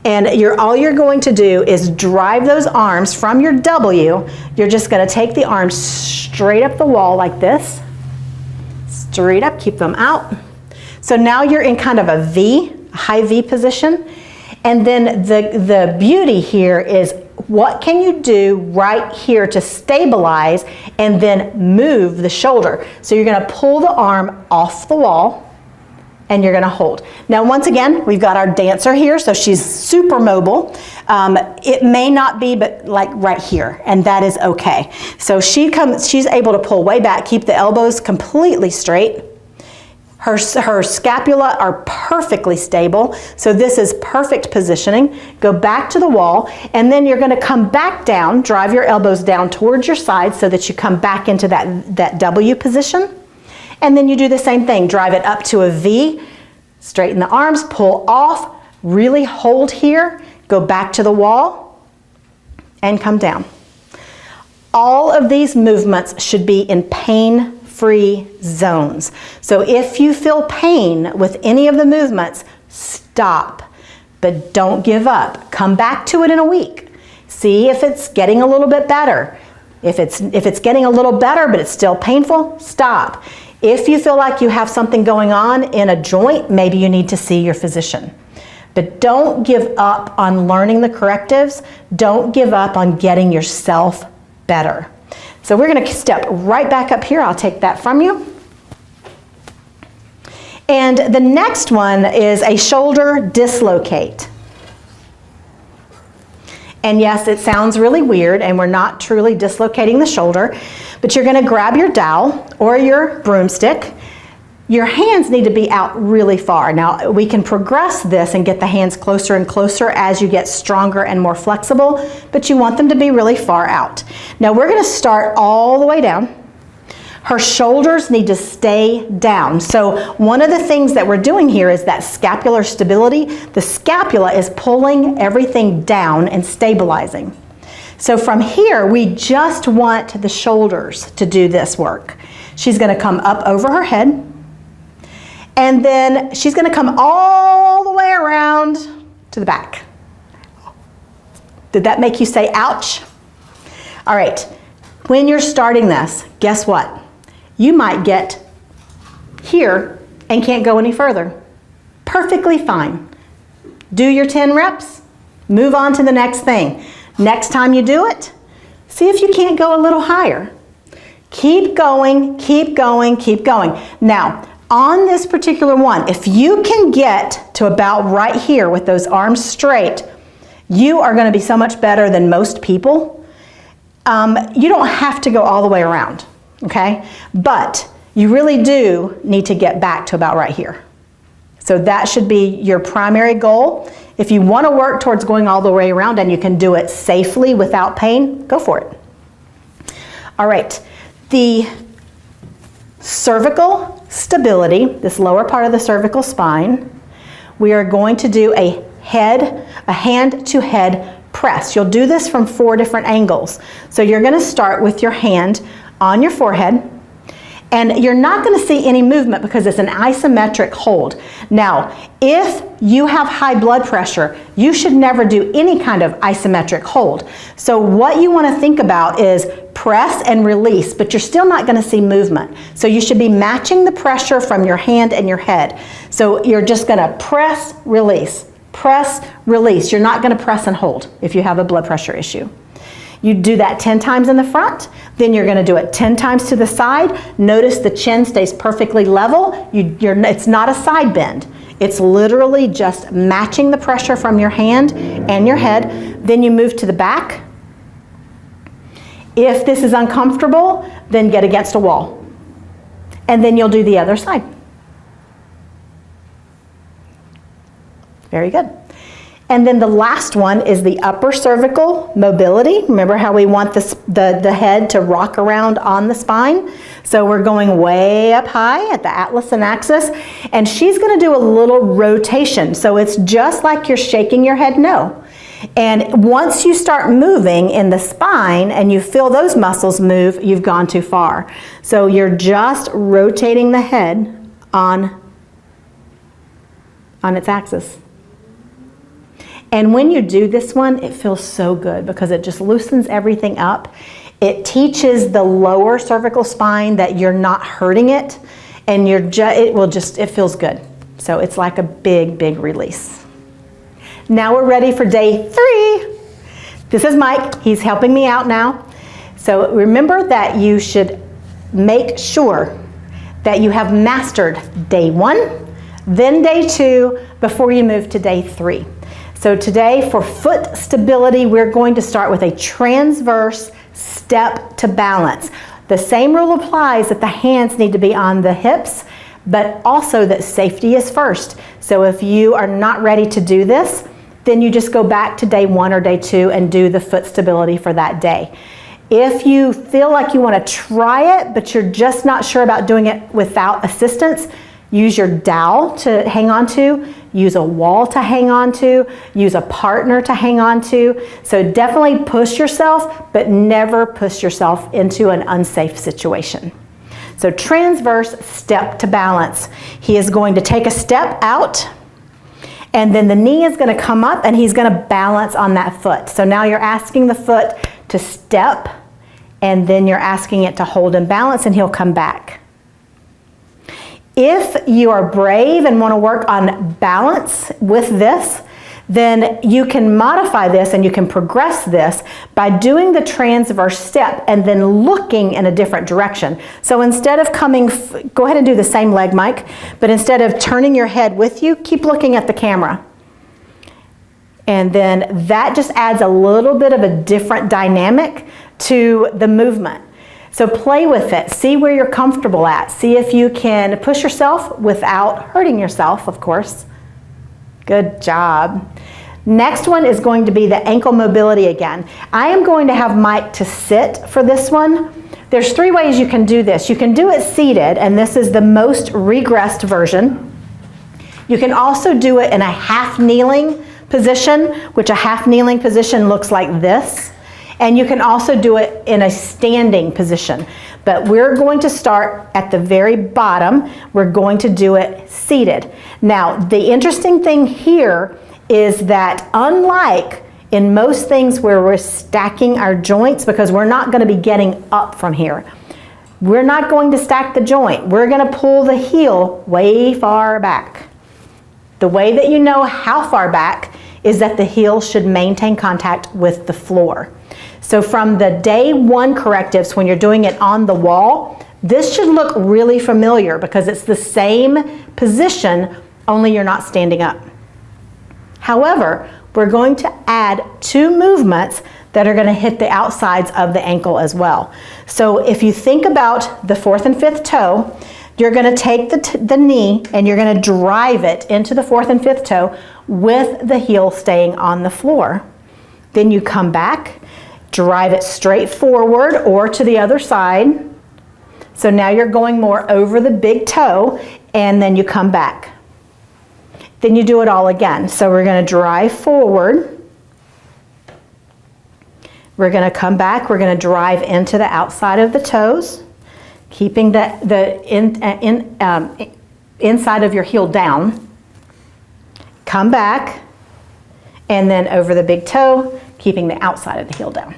And all you're going to do is drive those arms from your W. You're just going to take the arms straight up the wall like this. Straight up, keep them out. So now you're in kind of a V, a high V position. And then the beauty here is, what can you do right here to stabilize and then move the shoulder? So you're going to pull the arm off the wall and you're going to hold. Now once again, we've got our dancer here, so she's super mobile. It may not be, but like right here, and that is okay. So she's able to pull way back, keep the elbows completely straight. Her scapula are perfectly stable, so this is perfect positioning. Go back to the wall, and then you're going to come back down, drive your elbows down towards your side so that you come back into that W position. And then you do the same thing, drive it up to a V, straighten the arms, pull off, really hold here, go back to the wall, and come down. All of these movements should be in pain-free zones. So if you feel pain with any of the movements, stop, but don't give up. Come back to it in a week. See if it's getting a little bit better. If it's getting a little better but it's still painful, stop. If you feel like you have something going on in a joint, maybe you need to see your physician. But don't give up on learning the correctives. Don't give up on getting yourself better. So we're going to step right back up here. I'll take that from you. And the next one is a shoulder dislocate. And yes, it sounds really weird, and we're not truly dislocating the shoulder, but you're going to grab your dowel or your broomstick. Your hands need to be out really far. Now, we can progress this and get the hands closer and closer as you get stronger and more flexible, but you want them to be really far out. Now, we're going to start all the way down. Her shoulders need to stay down. So one of the things that we're doing here is that scapular stability. The scapula is pulling everything down and stabilizing. So from here, we just want the shoulders to do this work. She's going to come up over her head, and then she's going to come all the way around to the back. Did that make you say ouch? All right, when you're starting this, guess what? You might get here and can't go any further. Perfectly fine. Do your 10 reps, move on to the next thing. Next time you do it, see if you can't go a little higher. Keep going, keep going, keep going. Now, on this particular one, if you can get to about right here with those arms straight, you are going to be so much better than most people. You don't have to go all the way around. Okay, but you really do need to get back to about right here. So that should be your primary goal. If you want to work towards going all the way around and you can do it safely without pain, go for it. All right, the cervical stability, this lower part of the cervical spine, we are going to do a hand-to-head press. You'll do this from 4 different angles. So you're going to start with your hand on your forehead, and you're not going to see any movement because it's an isometric hold. Now, if you have high blood pressure, you should never do any kind of isometric hold. So what you want to think about is press and release, but you're still not going to see movement. So you should be matching the pressure from your hand and your head. So you're just going to press, release, press, release. You're not going to press and hold if you have a blood pressure issue. You do that 10 times in the front, then you're going to do it 10 times to the side. Notice the chin stays perfectly level. It's not a side bend. It's literally just matching the pressure from your hand and your head. Then you move to the back. If this is uncomfortable, then get against a wall. And then you'll do the other side. Very good. And then the last one is the upper cervical mobility. Remember how we want the head to rock around on the spine? So we're going way up high at the atlas and axis, and she's going to do a little rotation. So it's just like you're shaking your head no. And once you start moving in the spine and you feel those muscles move, you've gone too far. So you're just rotating the head on its axis. And when you do this one, it feels so good because it just loosens everything up. It teaches the lower cervical spine that you're not hurting it, and it feels good. So it's like a big, big release. Now we're ready for day 3. This is Mike. He's helping me out now. So remember that you should make sure that you have mastered day 1, then day 2, before you move to day 3. So today, for foot stability, we're going to start with a transverse step to balance. The same rule applies that the hands need to be on the hips, but also that safety is first. So if you are not ready to do this, then you just go back to day 1 or day 2 and do the foot stability for that day. If you feel like you want to try it, but you're just not sure about doing it without assistance, use your dowel to hang on to, use a wall to hang on to, use a partner to hang on to. So definitely push yourself, but never push yourself into an unsafe situation. So transverse step to balance. He is going to take a step out, and then the knee is going to come up and he's going to balance on that foot. So now you're asking the foot to step, and then you're asking it to hold and balance, and he'll come back. If you are brave and want to work on balance with this, then you can modify this and you can progress this by doing the transverse step and then looking in a different direction. So instead of coming, go ahead and do the same leg, Mike, but instead of turning your head with you, keep looking at the camera. And then that just adds a little bit of a different dynamic to the movement. So play with it, see where you're comfortable at, see if you can push yourself without hurting yourself, of course. Good job. Next one is going to be the ankle mobility again. I am going to have Mike to sit for this one. There's 3 ways you can do this. You can do it seated, and this is the most regressed version. You can also do it in a half kneeling position, which a half kneeling position looks like this. And you can also do it in a standing position. But we're going to start at the very bottom. We're going to do it seated. Now, the interesting thing here is that unlike in most things where we're stacking our joints, because we're not going to be getting up from here, we're not going to stack the joint. We're going to pull the heel way far back. The way that you know how far back is that the heel should maintain contact with the floor. So from the day 1 correctives, when you're doing it on the wall, this should look really familiar because it's the same position, only you're not standing up. However, we're going to add 2 movements that are going to hit the outsides of the ankle as well. So if you think about the 4th and 5th toe, you're going to take the knee and you're going to drive it into the 4th and 5th toe with the heel staying on the floor. Then you come back, drive it straight forward or to the other side. So now you're going more over the big toe, and then you come back. Then you do it all again. So we're going to drive forward. We're going to come back. We're going to drive into the outside of the toes, keeping the inside of your heel down. Come back, and then over the big toe, keeping the outside of the heel down.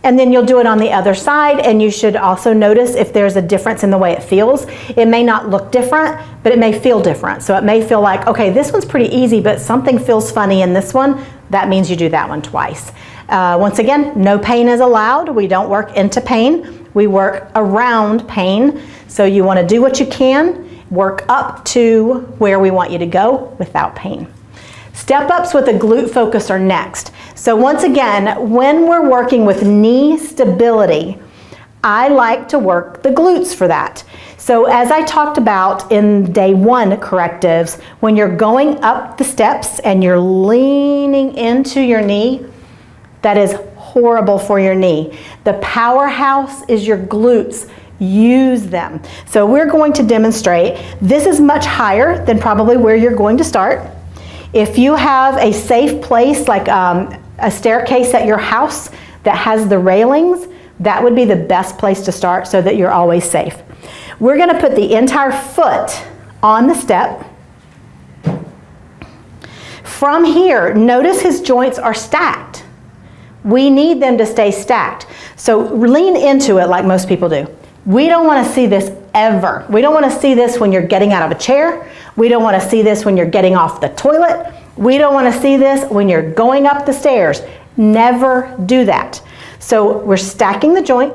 And then you'll do it on the other side, and you should also notice if there's a difference in the way it feels. It may not look different, but it may feel different. So it may feel like, okay, this one's pretty easy, but something feels funny in this one. That means you do that one twice. Once again, no pain is allowed. We don't work into pain. We work around pain. So you want to do what you can, work up to where we want you to go without pain. Step-ups with a glute focus are next. So once again, when we're working with knee stability, I like to work the glutes for that. So as I talked about in day 1 correctives, when you're going up the steps and you're leaning into your knee, that is horrible for your knee. The powerhouse is your glutes. Use them. So we're going to demonstrate. This is much higher than probably where you're going to start. If you have a safe place like a staircase at your house that has the railings, that would be the best place to start so that you're always safe. We're going to put the entire foot on the step. From here, notice his joints are stacked. We need them to stay stacked. So lean into it like most people do. We don't want to see this ever. We don't want to see this when you're getting out of a chair. We don't want to see this when you're getting off the toilet. We don't want to see this when you're going up the stairs. Never do that. So we're stacking the joint.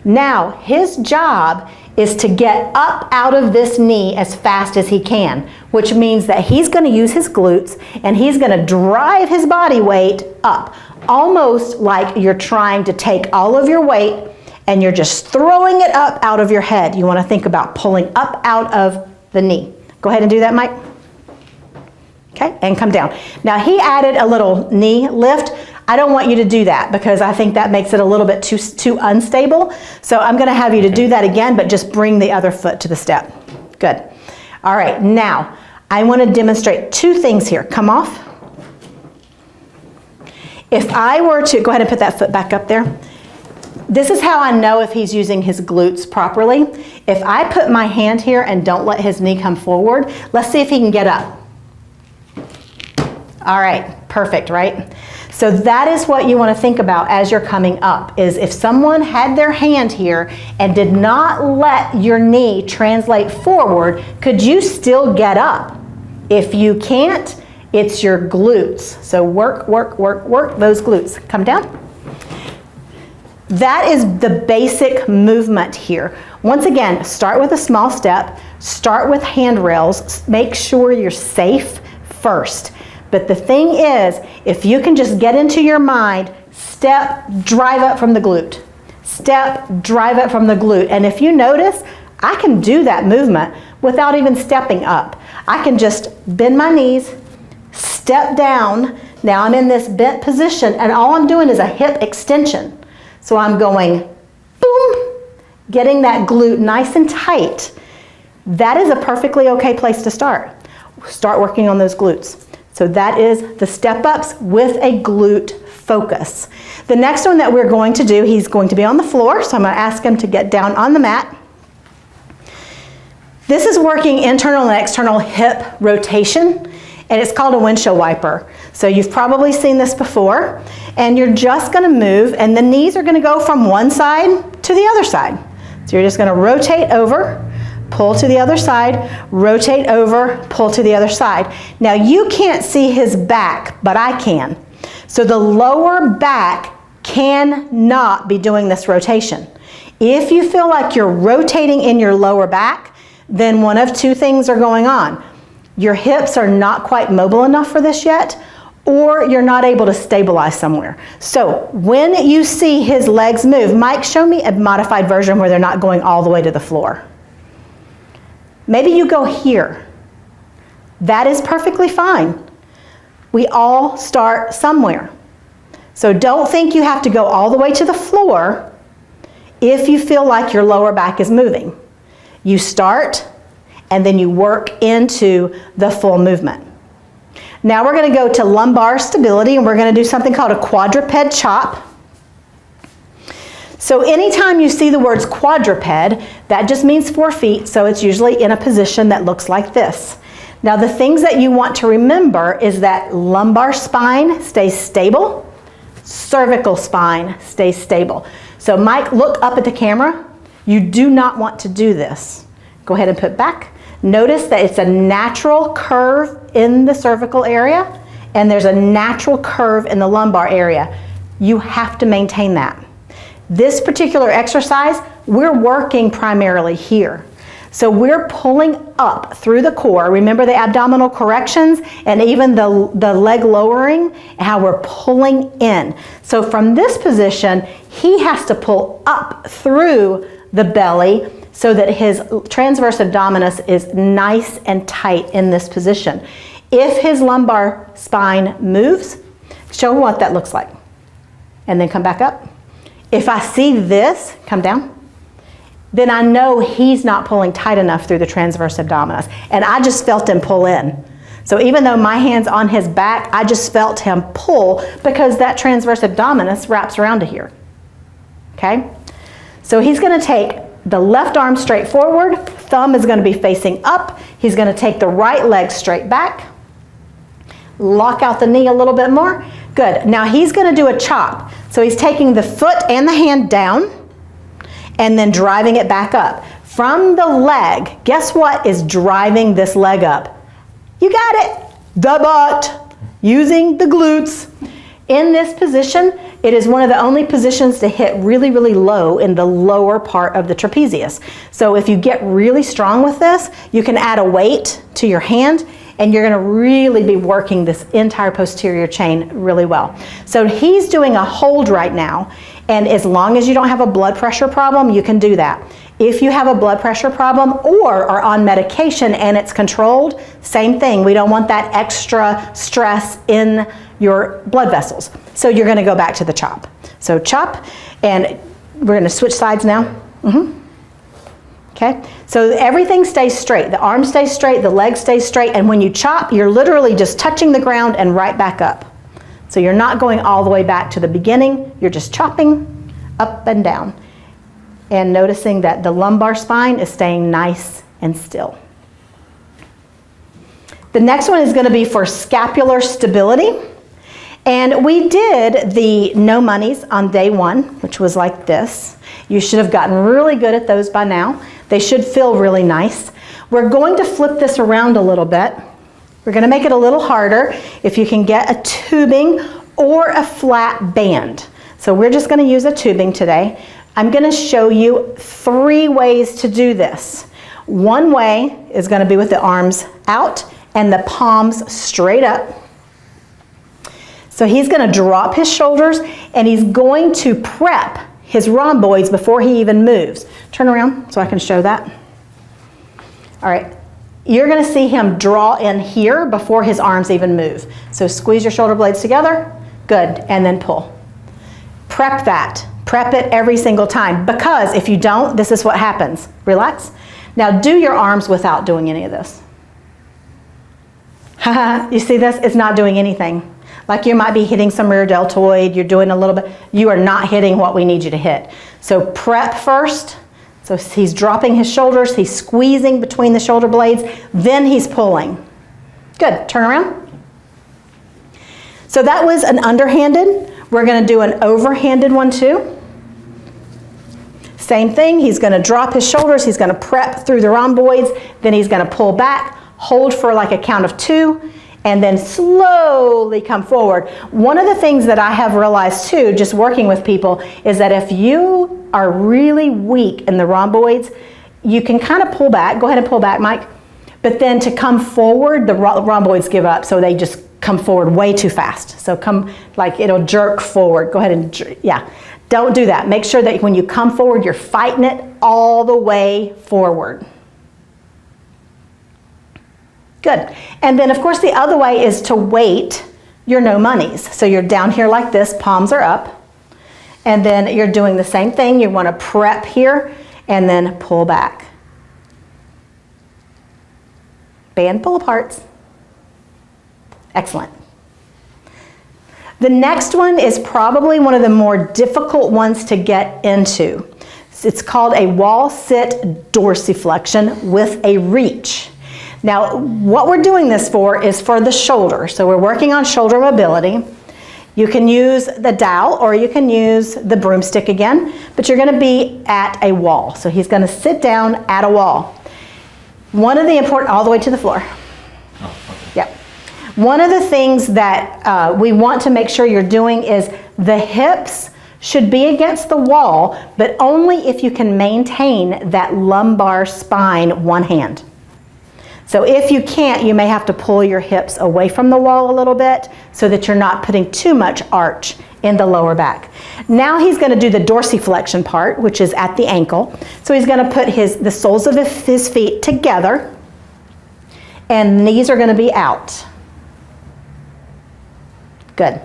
Now his job is to get up out of this knee as fast as he can, which means that he's going to use his glutes and he's going to drive his body weight up, almost like you're trying to take all of your weight and you're just throwing it up out of your head. You want to think about pulling up out of the knee. Go ahead and do that, Mike. Okay, and come down. Now he added a little knee lift. I don't want you to do that because I think that makes it a little bit too unstable. So I'm going to have you to do that again, but just bring the other foot to the step. Good. All right, now I want to demonstrate 2 things here. Come off. If I were to, go ahead and put that foot back up there. This is how I know if he's using his glutes properly. If I put my hand here and don't let his knee come forward, let's see if he can get up. All right, perfect, right? So that is what you want to think about as you're coming up, is if someone had their hand here and did not let your knee translate forward, could you still get up? If you can't, it's your glutes. So work, work, work, work those glutes. Come down. That is the basic movement here. Once again, start with a small step, start with handrails, make sure you're safe first. But the thing is, if you can just get into your mind, step, drive up from the glute. Step, drive up from the glute. And if you notice, I can do that movement without even stepping up. I can just bend my knees, step down. Now I'm in this bent position, and all I'm doing is a hip extension. So I'm going boom, getting that glute nice and tight. That is a perfectly okay place to start. Start working on those glutes. So that is the step ups with a glute focus. The next one that we're going to do, he's going to be on the floor, so I'm going to ask him to get down on the mat. This is working internal and external hip rotation, and it's called a windshield wiper. So you've probably seen this before, and you're just going to move, and the knees are going to go from one side to the other side. So you're just going to rotate over, pull to the other side, rotate over, pull to the other side. Now you can't see his back, but I can. So the lower back cannot be doing this rotation. If you feel like you're rotating in your lower back, then one of two things are going on. Your hips are not quite mobile enough for this yet, or you're not able to stabilize somewhere. So when you see his legs move, Mike, show me a modified version where they're not going all the way to the floor. Maybe you go here. That is perfectly fine. We all start somewhere. So don't think you have to go all the way to the floor if you feel like your lower back is moving. You start and then you work into the full movement. Now we're going to go to lumbar stability, and we're going to do something called a quadruped chop. So anytime you see the words quadruped, that just means 4 feet, so it's usually in a position that looks like this. Now the things that you want to remember is that lumbar spine stays stable, cervical spine stays stable. So Mike, look up at the camera. You do not want to do this. Go ahead and put back. Notice that it's a natural curve in the cervical area, and there's a natural curve in the lumbar area. You have to maintain that. This particular exercise, we're working primarily here. So we're pulling up through the core. Remember the abdominal corrections and even the leg lowering, and how we're pulling in. So from this position, he has to pull up through the belly so that his transverse abdominis is nice and tight in this position. If his lumbar spine moves, show what that looks like. And then come back up. If I see this, come down, then I know he's not pulling tight enough through the transverse abdominis. And I just felt him pull in. So even though my hand's on his back, I just felt him pull because that transverse abdominis wraps around to here. Okay? So he's going to take the left arm straight forward, thumb is going to be facing up. He's going to take the right leg straight back. Lock out the knee a little bit more. Good. Now he's going to do a chop. So he's taking the foot and the hand down and then driving it back up. From the leg, guess what is driving this leg up? You got it. The butt. Using the glutes. In this position, it is one of the only positions to hit really, really low in the lower part of the trapezius. So if you get really strong with this, you can add a weight to your hand, and you're going to really be working this entire posterior chain really well. So he's doing a hold right now, and as long as you don't have a blood pressure problem, you can do that. If you have a blood pressure problem or are on medication and it's controlled, same thing. We don't want that extra stress in your blood vessels. So you're going to go back to the chop. So chop, and we're going to switch sides now. Okay, so everything stays straight. The arm stays straight, the leg stays straight, and when you chop, you're literally just touching the ground and right back up. So you're not going all the way back to the beginning, you're just chopping up and down. And noticing that the lumbar spine is staying nice and still. The next one is going to be for scapular stability. And we did the no monies on day 1, which was like this. You should have gotten really good at those by now. They should feel really nice. We're going to flip this around a little bit. We're going to make it a little harder if you can get a tubing or a flat band. So we're just going to use a tubing today. I'm going to show you 3 ways to do this. One way is going to be with the arms out and the palms straight up. So he's going to drop his shoulders and he's going to prep his rhomboids before he even moves. Turn around so I can show that. All right. You're going to see him draw in here before his arms even move. So squeeze your shoulder blades together. Good. And then pull. Prep that. Prep it every single time, because if you don't, this is what happens. Relax. Now do your arms without doing any of this. You see this? It's not doing anything. Like you might be hitting some rear deltoid, you're doing a little bit, you are not hitting what we need you to hit. So prep first. So he's dropping his shoulders, he's squeezing between the shoulder blades, then he's pulling. Good, turn around. So that was an underhanded. We're going to do an overhanded one too. Same thing, he's going to drop his shoulders, he's going to prep through the rhomboids, then he's going to pull back, hold for like a count of 2, and then slowly come forward. One of the things that I have realized too, just working with people, is that if you are really weak in the rhomboids, you can kind of pull back. Go ahead and pull back, Mike. But then to come forward, the rhomboids give up, so they just come forward way too fast. So come, like it'll jerk forward. Go ahead and, yeah. Don't do that. Make sure that when you come forward, you're fighting it all the way forward. Good. And then, of course, the other way is to weight your no monies. So you're down here like this, palms are up. And then you're doing the same thing. You want to prep here and then pull back. Band pull aparts. Excellent. The next one is probably one of the more difficult ones to get into. It's called a wall sit dorsiflexion with a reach. Now, what we're doing this for is for the shoulder. So we're working on shoulder mobility. You can use the dowel or you can use the broomstick again, but you're going to be at a wall. So he's going to sit down at a wall. One of the important, all the way to the floor. Oh, okay. Yep. One of the things that we want to make sure you're doing is the hips should be against the wall, but only if you can maintain that lumbar spine one hand. So if you can't, you may have to pull your hips away from the wall a little bit so that you're not putting too much arch in the lower back. Now he's going to do the dorsiflexion part, which is at the ankle. So he's going to put the soles of his feet together, and knees are going to be out. Good.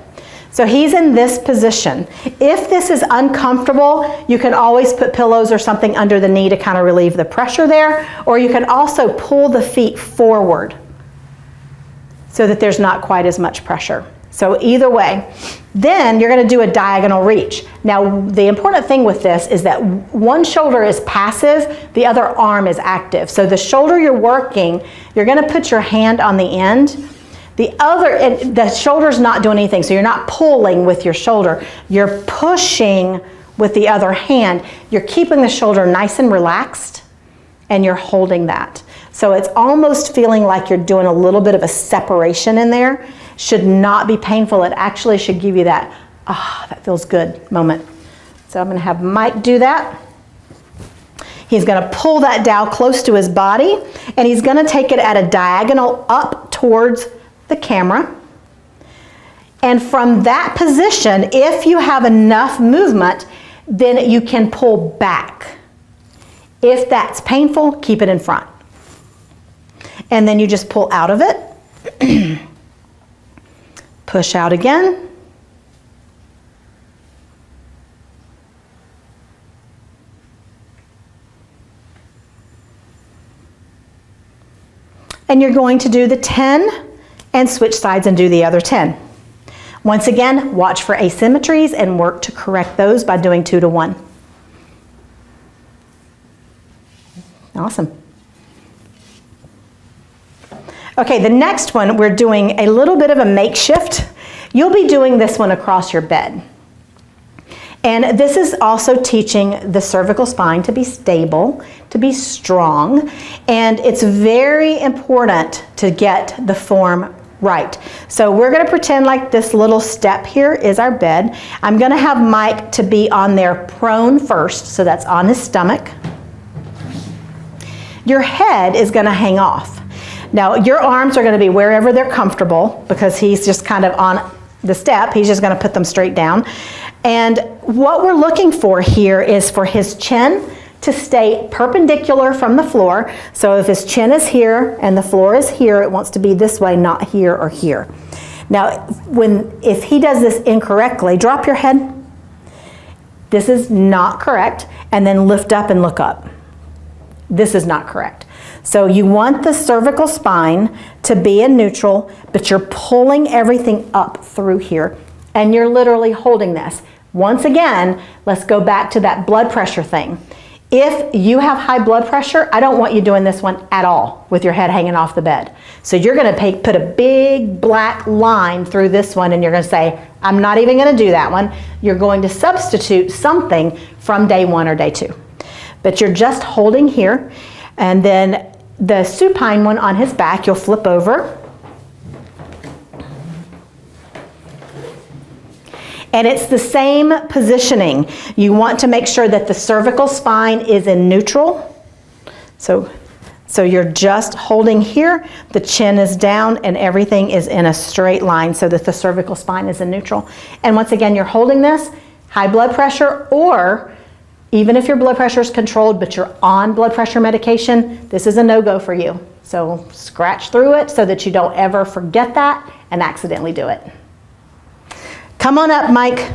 So he's in this position. If this is uncomfortable, you can always put pillows or something under the knee to kind of relieve the pressure there, or you can also pull the feet forward so that there's not quite as much pressure. So either way. Then you're going to do a diagonal reach. Now, the important thing with this is that one shoulder is passive, the other arm is active. So the shoulder you're working, you're going to put your hand on the end. The shoulder's not doing anything, so you're not pulling with your shoulder. You're pushing with the other hand. You're keeping the shoulder nice and relaxed, and you're holding that. So it's almost feeling like you're doing a little bit of a separation in there. Should not be painful. It actually should give you that, that feels good moment. So I'm going to have Mike do that. He's going to pull that dowel close to his body, and he's going to take it at a diagonal up towards the camera. And from that position, if you have enough movement, then you can pull back. If that's painful, keep it in front. And then you just pull out of it. Push out again. And you're going to do the 10 and switch sides and do the other 10. Once again, watch for asymmetries and work to correct those by doing 2 to 1. Awesome. Okay, the next one, we're doing a little bit of a makeshift. You'll be doing this one across your bed. And this is also teaching the cervical spine to be stable, to be strong, and it's very important to get the form right. So we're going to pretend like this little step here is our bed. I'm going to have Mike to be on there prone first, so that's on his stomach. Your head is going to hang off. Now your arms are going to be wherever they're comfortable because he's just kind of on the step. He's just going to put them straight down. And what we're looking for here is for his chin to stay perpendicular from the floor. So if his chin is here and the floor is here, it wants to be this way, not here or here. Now, if he does this incorrectly, drop your head. This is not correct. And then lift up and look up. This is not correct. So you want the cervical spine to be in neutral, but you're pulling everything up through here. And you're literally holding this. Once again, let's go back to that blood pressure thing. If you have high blood pressure, I don't want you doing this one at all with your head hanging off the bed. So you're going to put a big black line through this one and you're going to say, I'm not even going to do that one. You're going to substitute something from day 1 or day 2. But you're just holding here. And then the supine one on his back, you'll flip over. And it's the same positioning. You want to make sure that the cervical spine is in neutral. So you're just holding here, the chin is down, and everything is in a straight line so that the cervical spine is in neutral. And once again, you're holding this, high blood pressure, or even if your blood pressure is controlled but you're on blood pressure medication, this is a no-go for you. So scratch through it so that you don't ever forget that and accidentally do it. Come on up, Mike.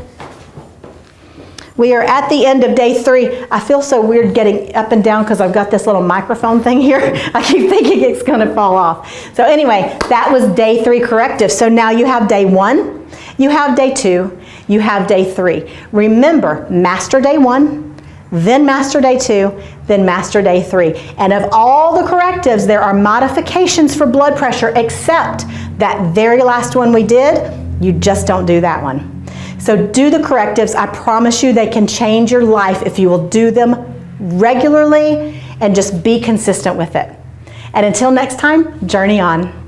We are at the end of day 3. I feel so weird getting up and down because I've got this little microphone thing here. I keep thinking it's going to fall off. So anyway, that was day 3 corrective. So now you have day 1, you have day 2, you have day 3. Remember, master day 1, then master day 2, then master day 3. And of all the correctives, there are modifications for blood pressure except that very last one we did. You just don't do that one. So do the correctives. I promise you they can change your life if you will do them regularly and just be consistent with it. And until next time, journey on.